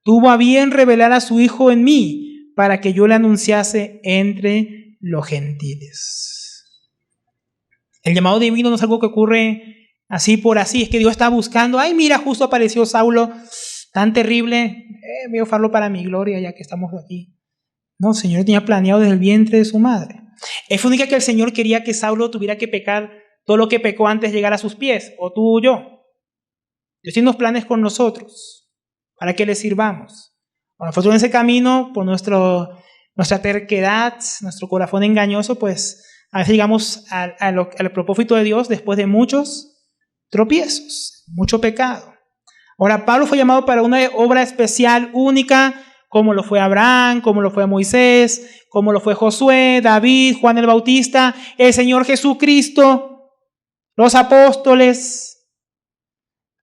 S1: tuvo a bien revelar a su Hijo en mí, para que yo le anunciase entre los gentiles. El llamado divino no es algo que ocurre así por así, es que Dios está buscando, ay mira, justo apareció Saulo, tan terrible, voy a usarlo para mi gloria ya que estamos aquí. No, el Señor tenía planeado desde el vientre de su madre. Es única que el Señor quería que Saulo tuviera que pecar todo lo que pecó antes de llegar a sus pies, o tú o yo. Dios tiene unos planes con nosotros, para que le sirvamos. Cuando nosotros en ese camino, por nuestra terquedad, nuestro corazón engañoso, pues a veces llegamos al propósito de Dios después de muchos tropiezos, mucho pecado. Ahora, Pablo fue llamado para una obra especial, única, como lo fue Abraham, como lo fue Moisés, como lo fue Josué, David, Juan el Bautista, el Señor Jesucristo, los apóstoles.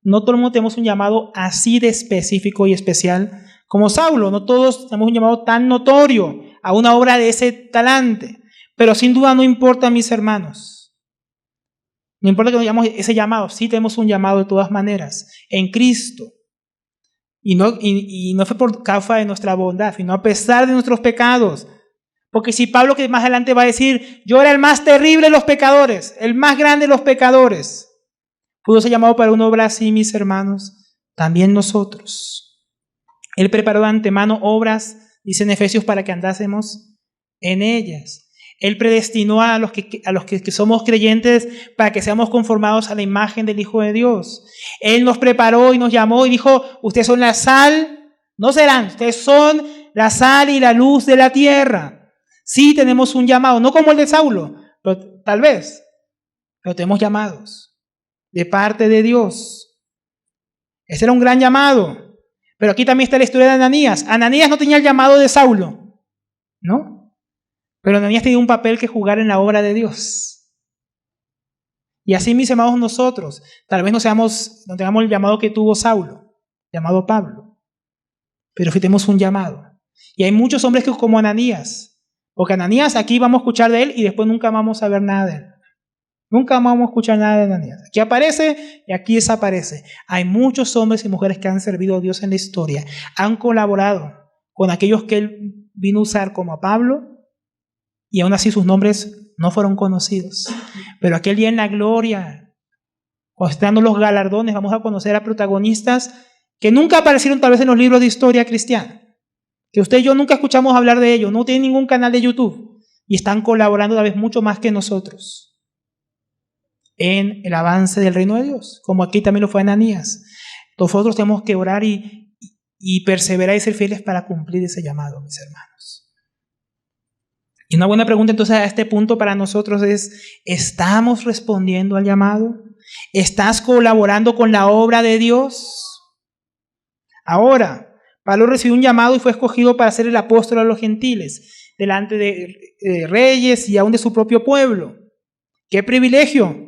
S1: No todo el mundo tenemos un llamado así de específico y especial como Saulo. No todos tenemos un llamado tan notorio a una obra de ese talante. Pero sin duda no importa, mis hermanos. No importa que nos llamemos ese llamado. Sí tenemos un llamado de todas maneras en Cristo. Y no fue por causa de nuestra bondad, sino a pesar de nuestros pecados. Porque si Pablo, que más adelante va a decir, yo era el más terrible de los pecadores, el más grande de los pecadores, pudo ser llamado para una obra así, mis hermanos, también nosotros. Él preparó de antemano obras, dice en Efesios, para que andásemos en ellas. Él predestinó a los que somos creyentes para que seamos conformados a la imagen del Hijo de Dios. Él nos preparó y nos llamó y dijo, ustedes son la sal, no serán, ustedes son la sal y la luz de la tierra. Sí tenemos un llamado, no como el de Saulo, pero tal vez, pero tenemos llamados de parte de Dios. Ese era un gran llamado. Pero aquí también está la historia de Ananías. Ananías no tenía el llamado de Saulo, ¿no? Pero Ananías tenía un papel que jugar en la obra de Dios. Y así, mis hermanos, nosotros, tal vez no tengamos el llamado que tuvo Saulo, llamado Pablo, pero sí tenemos un llamado. Y hay muchos hombres que como Ananías, porque Ananías aquí vamos a escuchar de él y después nunca vamos a ver nada de él. Nunca vamos a escuchar nada de Ananías. Aquí aparece y aquí desaparece. Hay muchos hombres y mujeres que han servido a Dios en la historia, han colaborado con aquellos que él vino a usar como a Pablo, y aún así sus nombres no fueron conocidos. Pero aquel día en la gloria, cuando están dando los galardones, vamos a conocer a protagonistas que nunca aparecieron tal vez en los libros de historia cristiana, que usted y yo nunca escuchamos hablar de ellos, no tienen ningún canal de YouTube, y están colaborando tal vez mucho más que nosotros en el avance del reino de Dios, como aquí también lo fue Ananías. Nosotros tenemos que orar y perseverar y ser fieles para cumplir ese llamado, mis hermanos. Y una buena pregunta entonces a este punto para nosotros es, ¿estamos respondiendo al llamado? ¿Estás colaborando con la obra de Dios? Ahora, Pablo recibió un llamado y fue escogido para ser el apóstol a los gentiles, delante de reyes y aún de su propio pueblo. ¡Qué privilegio!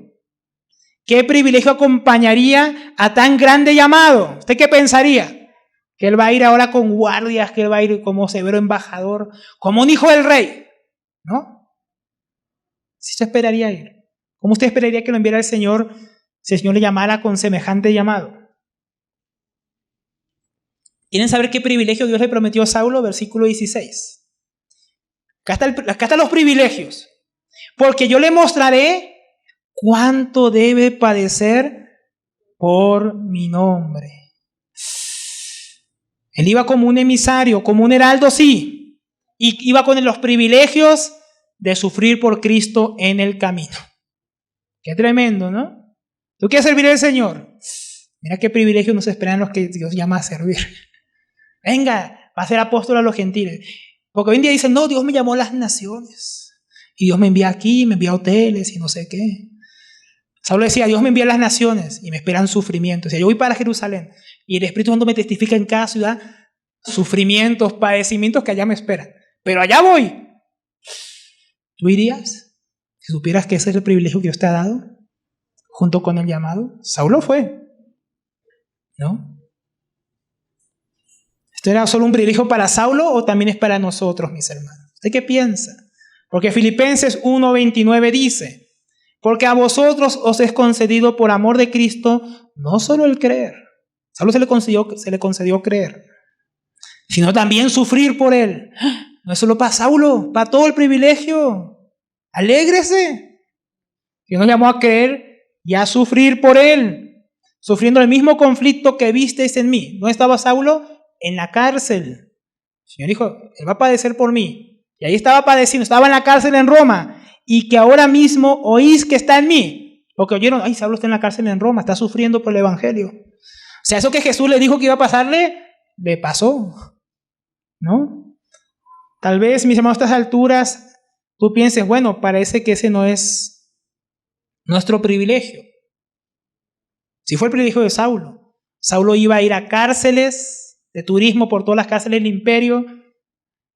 S1: ¿Qué privilegio acompañaría a tan grande llamado? ¿Usted qué pensaría? Que él va a ir ahora con guardias, que él va a ir como severo embajador, como un hijo del rey, ¿no? ¿Sí se esperaría ir? ¿Cómo usted esperaría que lo enviara el Señor si el Señor le llamara con semejante llamado? ¿Quieren saber qué privilegio Dios le prometió a Saulo? Versículo 16. Acá están los privilegios. Porque yo le mostraré cuánto debe padecer por mi nombre. Él iba como un emisario, como un heraldo, sí. Y iba con los privilegios de sufrir por Cristo en el camino. Qué tremendo, ¿no? ¿Tú quieres servir al Señor? Mira qué privilegios nos esperan los que Dios llama a servir. Venga, va a ser apóstol a los gentiles. Porque hoy en día dicen, no, Dios me llamó a las naciones. Y Dios me envía aquí, me envía a hoteles y no sé qué. Saulo decía, Dios me envía a las naciones y me esperan sufrimientos. O sea, yo voy para Jerusalén y el Espíritu Santo me testifica en cada ciudad sufrimientos, padecimientos que allá me esperan. Pero allá voy. ¿Tú irías? Si supieras que ese es el privilegio que Dios te ha dado, junto con el llamado. Saulo fue, ¿no? ¿Esto era solo un privilegio para Saulo o también es para nosotros, mis hermanos? ¿Usted qué piensa? Porque Filipenses 1:29 dice, porque a vosotros os es concedido por amor de Cristo no solo el creer. Saulo se le concedió creer, sino también sufrir por él. No es solo para Saulo, para todo el privilegio. Alégrese. Dios nos llamó a creer y a sufrir por él, sufriendo el mismo conflicto que visteis en mí. ¿No estaba Saulo? En la cárcel. El Señor dijo, él va a padecer por mí. Y ahí estaba padeciendo, estaba en la cárcel en Roma. Y que ahora mismo oís que está en mí. Porque oyeron, ay, Saulo está en la cárcel en Roma, está sufriendo por el evangelio. O sea, eso que Jesús le dijo que iba a pasarle, le pasó, ¿no? Tal vez, mis hermanos, a estas alturas, tú pienses, bueno, parece que ese no es nuestro privilegio. Si fue el privilegio de Saulo. Saulo iba a ir a cárceles, de turismo por todas las cárceles del imperio,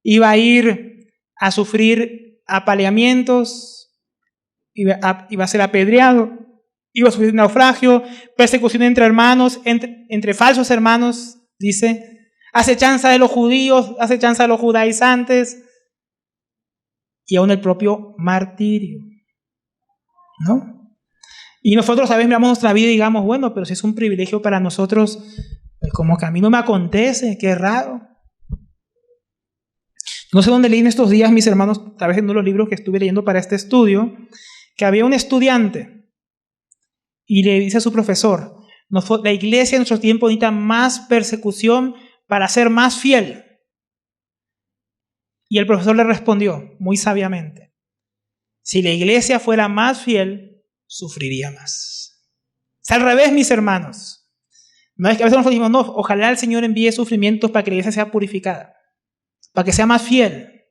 S1: iba a ir a sufrir apaleamientos, iba a ser apedreado, iba a sufrir naufragio, persecución entre hermanos, entre falsos hermanos, dice, acechanza de los judíos, acechanza de los judaizantes, y aún el propio martirio, ¿no? Y nosotros a veces miramos nuestra vida y digamos, bueno, pero si es un privilegio para nosotros, pues como que a mí no me acontece, qué raro. No sé dónde leí en estos días, mis hermanos, tal vez en uno de los libros que estuve leyendo para este estudio, que había un estudiante y le dice a su profesor, la iglesia en nuestro tiempo necesita más persecución para ser más fiel. Y el profesor le respondió muy sabiamente, si la iglesia fuera más fiel, sufriría más. Es al revés, mis hermanos. No es que a veces nosotros decimos, no, ojalá el Señor envíe sufrimientos para que la iglesia sea purificada, para que sea más fiel,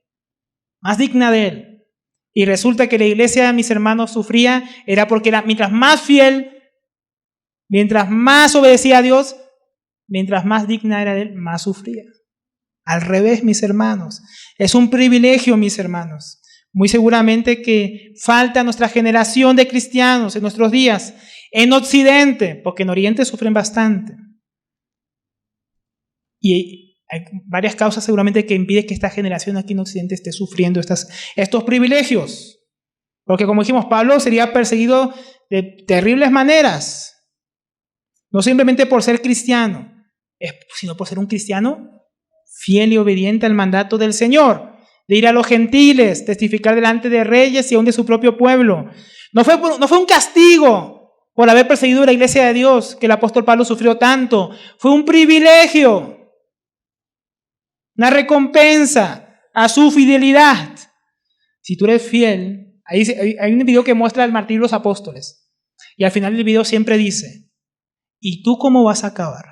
S1: más digna de Él. Y resulta que la iglesia, mis hermanos, sufría, era porque era mientras más fiel, mientras más obedecía a Dios, mientras más digna era de Él, más sufría. Al revés, mis hermanos. Es un privilegio, mis hermanos. Muy seguramente que falta nuestra generación de cristianos en nuestros días, en Occidente, porque en Oriente sufren bastante. Y hay varias causas seguramente que impiden que esta generación aquí en Occidente esté sufriendo estos privilegios. Porque como dijimos, Pablo sería perseguido de terribles maneras. No simplemente por ser cristiano, sino por ser un cristiano fiel y obediente al mandato del Señor, de ir a los gentiles, testificar delante de reyes y aún de su propio pueblo. No fue un castigo por haber perseguido la iglesia de Dios que el apóstol Pablo sufrió tanto. Fue un privilegio, una recompensa a su fidelidad. Si tú eres fiel, hay un video que muestra el martirio de los apóstoles. Y al final del video siempre dice, ¿y tú cómo vas a acabar?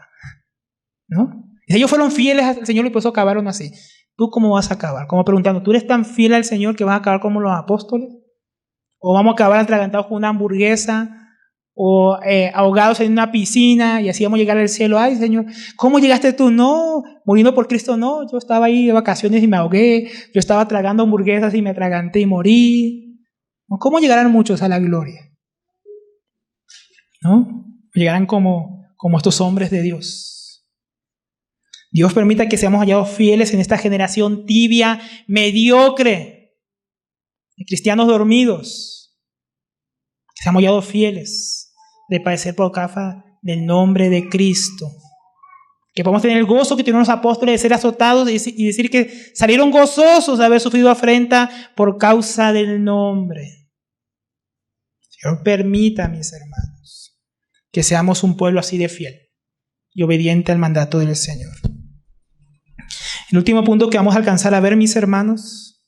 S1: ¿No? Ellos fueron fieles al Señor y por eso acabaron así. ¿Tú cómo vas a acabar? Como preguntando, ¿tú eres tan fiel al Señor que vas a acabar como los apóstoles? ¿O vamos a acabar atragantados con una hamburguesa? ¿O ahogados en una piscina y así vamos a llegar al cielo? Ay, Señor, ¿cómo llegaste tú? No, muriendo por Cristo, no. Yo estaba ahí de vacaciones y me ahogué. Yo estaba tragando hamburguesas y me atraganté y morí. ¿Cómo llegarán muchos a la gloria? ¿No? Llegarán como estos hombres de Dios. Dios permita que seamos hallados fieles en esta generación tibia, mediocre, de cristianos dormidos. Que seamos hallados fieles de padecer por causa del nombre de Cristo. Que podamos tener el gozo que tuvieron los apóstoles de ser azotados y decir que salieron gozosos de haber sufrido afrenta por causa del nombre. Señor, permita, mis hermanos, que seamos un pueblo así de fiel y obediente al mandato del Señor. El último punto que vamos a alcanzar a ver, mis hermanos,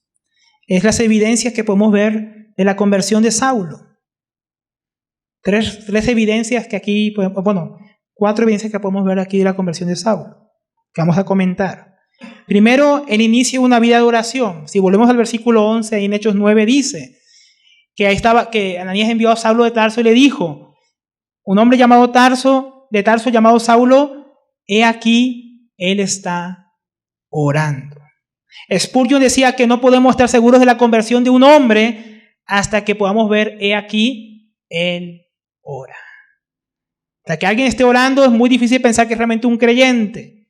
S1: es las evidencias que podemos ver de la conversión de Saulo. Tres evidencias que aquí, cuatro evidencias que podemos ver aquí de la conversión de Saulo, que vamos a comentar. Primero, el inicio de una vida de oración. Si volvemos al versículo 11, ahí en Hechos 9 dice que Ananías envió a Saulo de Tarso y le dijo, un hombre llamado de Tarso llamado Saulo, he aquí, él está orando. Spurgeon decía que no podemos estar seguros de la conversión de un hombre hasta que podamos ver, he aquí, él ora. Hasta que alguien esté orando es muy difícil pensar que es realmente un creyente.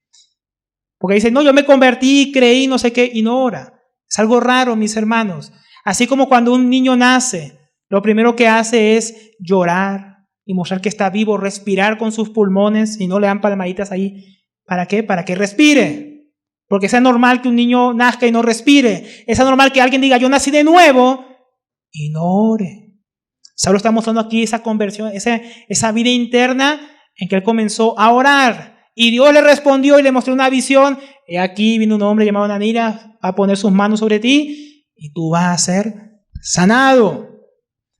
S1: Porque dice, no, yo me convertí, creí, no sé qué, y no ora. Es algo raro, mis hermanos. Así como cuando un niño nace, lo primero que hace es llorar y mostrar que está vivo, respirar con sus pulmones y no le dan palmaditas ahí. ¿Para qué? Para que respire. Porque es normal que un niño nazca y no respire. Es normal que alguien diga, yo nací de nuevo y no ore. Saulo está mostrando aquí esa conversión, esa vida interna en que él comenzó a orar. Y Dios le respondió y le mostró una visión. He aquí vino un hombre llamado Ananías a poner sus manos sobre ti y tú vas a ser sanado.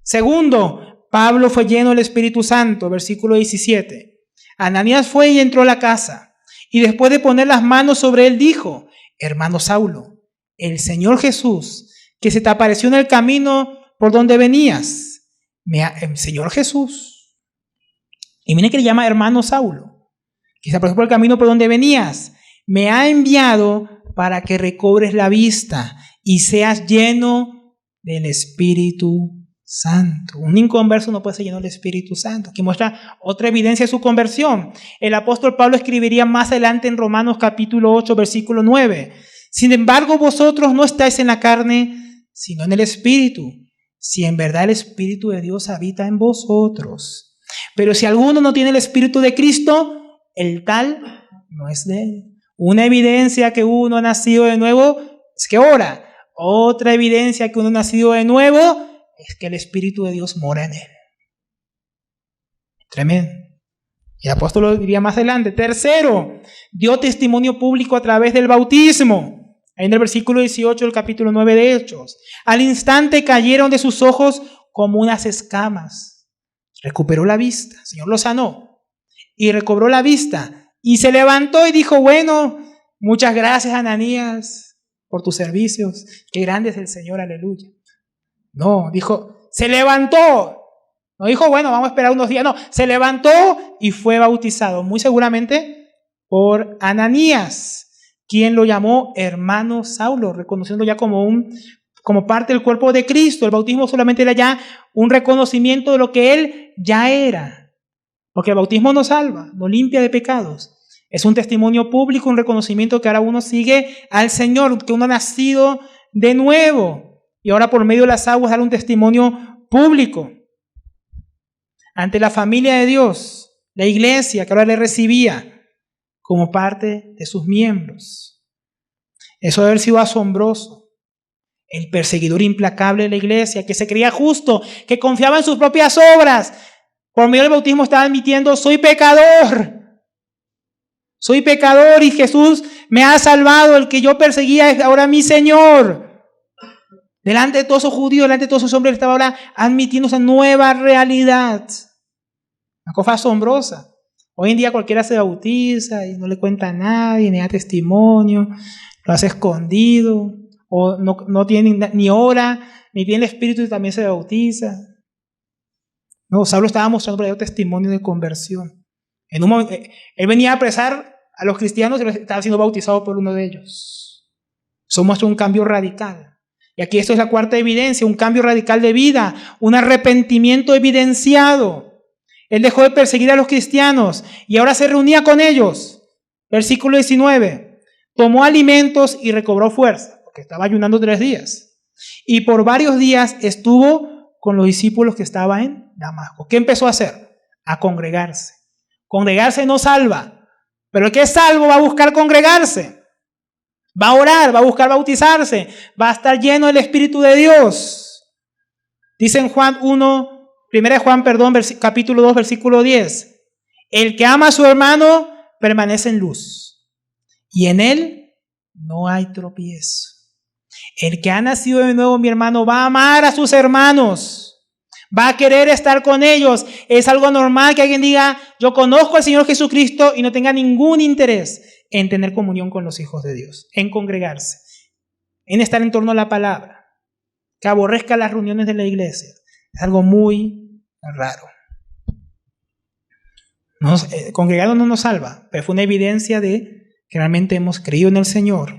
S1: Segundo, Pablo fue lleno del Espíritu Santo, versículo 17. Ananías fue y entró a la casa. Y después de poner las manos sobre él dijo, hermano Saulo, el Señor Jesús, que se te apareció en el camino por donde venías, Señor Jesús. Y miren que le llama hermano Saulo, que se apareció por el camino por donde venías. me ha enviado para que recobres la vista y seas lleno del Espíritu Santo. Un inconverso no puede ser lleno del Espíritu Santo. Aquí muestra otra evidencia de su conversión. El apóstol Pablo escribiría más adelante en Romanos capítulo 8, versículo 9. Sin embargo, vosotros no estáis en la carne, sino en el Espíritu, si en verdad el Espíritu de Dios habita en vosotros. Pero si alguno no tiene el Espíritu de Cristo, el tal no es de él. Una evidencia que uno ha nacido de nuevo es que ora. Otra evidencia que uno ha nacido de nuevo es que el Espíritu de Dios mora en él. Tremendo. Y el apóstol lo diría más adelante. Tercero, dio testimonio público a través del bautismo. Ahí en el versículo 18 del capítulo 9 de Hechos. Al instante cayeron de sus ojos como unas escamas. Recuperó la vista. El Señor lo sanó. Y recobró la vista. Y se levantó y dijo, bueno, muchas gracias, Ananías, por tus servicios. Qué grande es el Señor, aleluya. No, dijo, se levantó. No dijo, bueno, vamos a esperar unos días. No, se levantó y fue bautizado. Muy seguramente por Ananías, quien lo llamó hermano Saulo, reconociendo ya como parte del cuerpo de Cristo. El bautismo solamente era ya un reconocimiento de lo que él ya era. Porque el bautismo no salva, no limpia de pecados. Es un testimonio público, un reconocimiento que ahora uno sigue al Señor, que uno ha nacido de nuevo. Y ahora por medio de las aguas dar un testimonio público ante la familia de Dios, la iglesia que ahora le recibía como parte de sus miembros. Eso debe haber sido asombroso. El perseguidor implacable de la iglesia, que se creía justo, que confiaba en sus propias obras, por medio del bautismo estaba admitiendo, soy pecador y Jesús me ha salvado, el que yo perseguía es ahora mi Señor. Delante de todos esos judíos, delante de todos esos hombres, estaba ahora admitiendo esa nueva realidad. Una cosa asombrosa. Hoy en día cualquiera se bautiza y no le cuenta a nadie, ni da testimonio, lo hace escondido, o no tiene ni ora, ni tiene el Espíritu y también se bautiza. No, Saulo estaba mostrando por ahí un testimonio de conversión. En un momento, él venía a apresar a los cristianos y estaba siendo bautizado por uno de ellos. Eso muestra un cambio radical. Y aquí esto es la cuarta evidencia, un cambio radical de vida, un arrepentimiento evidenciado. Él dejó de perseguir a los cristianos y ahora se reunía con ellos. Versículo 19. Tomó alimentos y recobró fuerza, porque estaba ayunando 3 días. Y por varios días estuvo con los discípulos que estaban en Damasco. ¿Qué empezó a hacer? A congregarse. Congregarse no salva, pero el que es salvo va a buscar congregarse, va a orar, va a buscar bautizarse, va a estar lleno del Espíritu de Dios. Dice en Juan 1, 1 Juan, capítulo 2, versículo 10, el que ama a su hermano permanece en luz y en él no hay tropiezo. El que ha nacido de nuevo, mi hermano, va a amar a sus hermanos, va a querer estar con ellos. Es algo normal que alguien diga, yo conozco al Señor Jesucristo y no tenga ningún interés en tener comunión con los hijos de Dios, en congregarse, en estar en torno a la palabra, que aborrezca las reuniones de la iglesia. Es algo muy raro. Congregarnos no nos salva, pero fue una evidencia de que realmente hemos creído en el Señor.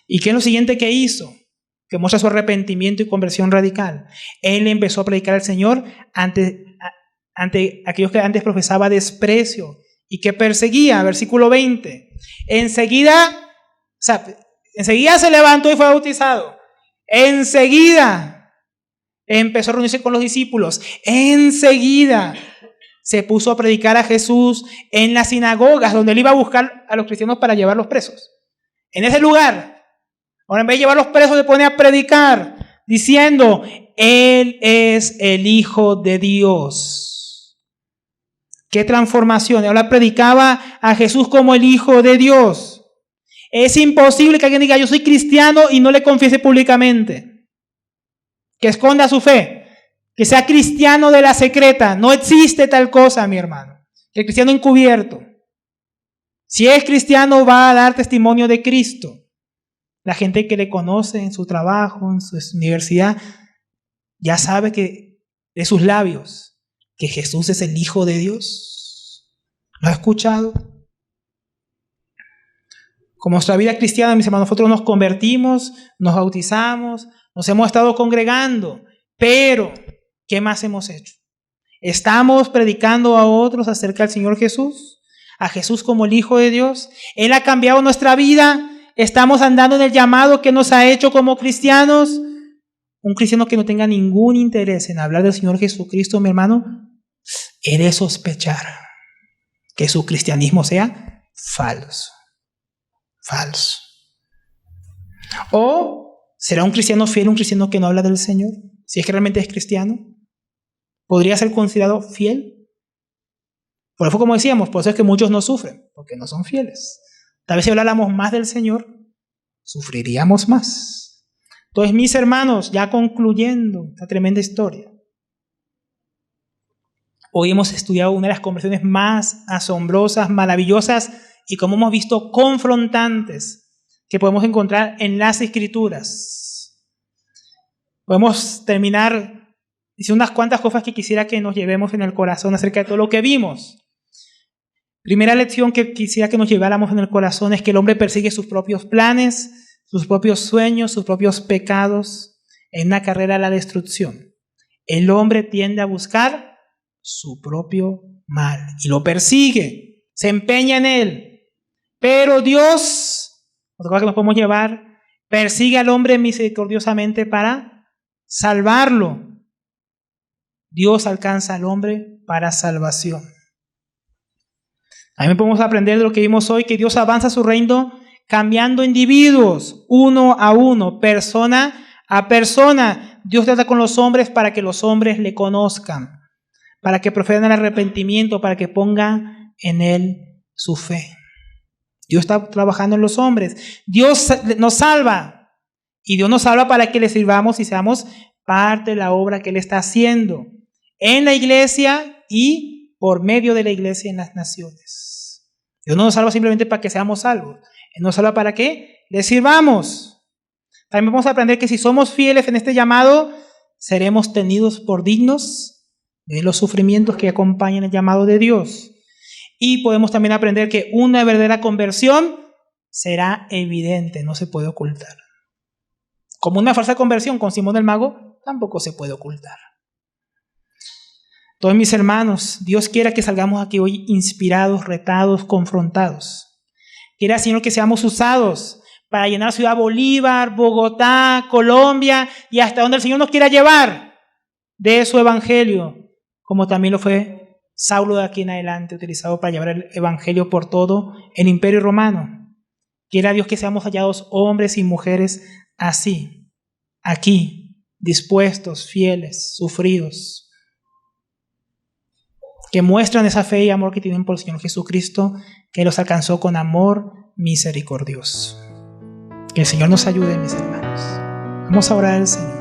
S1: ¿Y qué es lo siguiente que hizo? Que muestra su arrepentimiento y conversión radical. Él empezó a predicar al Señor ante aquellos que antes profesaba desprecio y que perseguía. Versículo 20. Enseguida se levantó y fue bautizado. Enseguida empezó a reunirse con los discípulos. Enseguida se puso a predicar a Jesús en las sinagogas, donde él iba a buscar a los cristianos para llevarlos presos. En ese lugar. Ahora en vez de llevarlos presos se pone a predicar diciendo, Él es el Hijo de Dios. ¡Qué transformación! Ahora predicaba a Jesús como el Hijo de Dios. Es imposible que alguien diga, yo soy cristiano y no le confiese públicamente. Que esconda su fe. Que sea cristiano de la secreta. No existe tal cosa, mi hermano. El cristiano encubierto. Si es cristiano va a dar testimonio de Cristo. La gente que le conoce en su trabajo, en su universidad, ya sabe que de sus labios que Jesús es el Hijo de Dios. ¿Lo ha escuchado? Como nuestra vida cristiana, mis hermanos, nosotros nos convertimos, nos bautizamos, nos hemos estado congregando, pero ¿qué más hemos hecho? ¿Estamos predicando a otros acerca del Señor Jesús? ¿A Jesús como el Hijo de Dios? ¿Él ha cambiado nuestra vida? ¿Estamos andando en el llamado que nos ha hecho como cristianos? Un cristiano que no tenga ningún interés en hablar del Señor Jesucristo, mi hermano, he de sospechar que su cristianismo sea falso. Falso. ¿O será un cristiano fiel, un cristiano que no habla del Señor? Si es que realmente es cristiano, ¿podría ser considerado fiel? Por eso, como decíamos, por eso es que muchos no sufren, porque no son fieles. Tal vez si habláramos más del Señor, sufriríamos más. Entonces, mis hermanos, ya concluyendo esta tremenda historia, hoy hemos estudiado una de las conversiones más asombrosas, maravillosas y, como hemos visto, confrontantes que podemos encontrar en las Escrituras. Podemos terminar diciendo unas cuantas cosas que quisiera que nos llevemos en el corazón acerca de todo lo que vimos. Primera lección que quisiera que nos lleváramos en el corazón es que el hombre persigue sus propios planes, sus propios sueños, sus propios pecados en una carrera a la destrucción. El hombre tiende a buscar su propio mal y lo persigue, se empeña en él. Pero Dios, otra cosa que nos podemos llevar, persigue al hombre misericordiosamente para salvarlo. Dios alcanza al hombre para salvación. También podemos aprender de lo que vimos hoy, que Dios avanza su reino cambiando individuos, uno a uno, persona a persona. Dios trata con los hombres para que los hombres le conozcan, para que procedan al arrepentimiento, para que pongan en Él su fe. Dios está trabajando en los hombres. Dios nos salva. Y Dios nos salva para que le sirvamos y seamos parte de la obra que Él está haciendo en la iglesia y por medio de la iglesia en las naciones. Dios no nos salva simplemente para que seamos salvos. Él nos salva para que le sirvamos. También vamos a aprender que si somos fieles en este llamado, seremos tenidos por dignos de los sufrimientos que acompañan el llamado de Dios. Y podemos también aprender que una verdadera conversión será evidente, no se puede ocultar. Como una falsa conversión con Simón el Mago, tampoco se puede ocultar. Todos mis hermanos, Dios quiera que salgamos aquí hoy inspirados, retados, confrontados. Quiera, Señor, que seamos usados para llenar Ciudad Bolívar, Bogotá, Colombia y hasta donde el Señor nos quiera llevar de su evangelio, como también lo fue Saulo de aquí en adelante, utilizado para llevar el evangelio por todo el Imperio Romano. Quiera Dios que seamos hallados hombres y mujeres así, aquí, dispuestos, fieles, sufridos, que muestran esa fe y amor que tienen por el Señor Jesucristo, que los alcanzó con amor misericordioso. Que el Señor nos ayude, mis hermanos. Vamos a orar al Señor.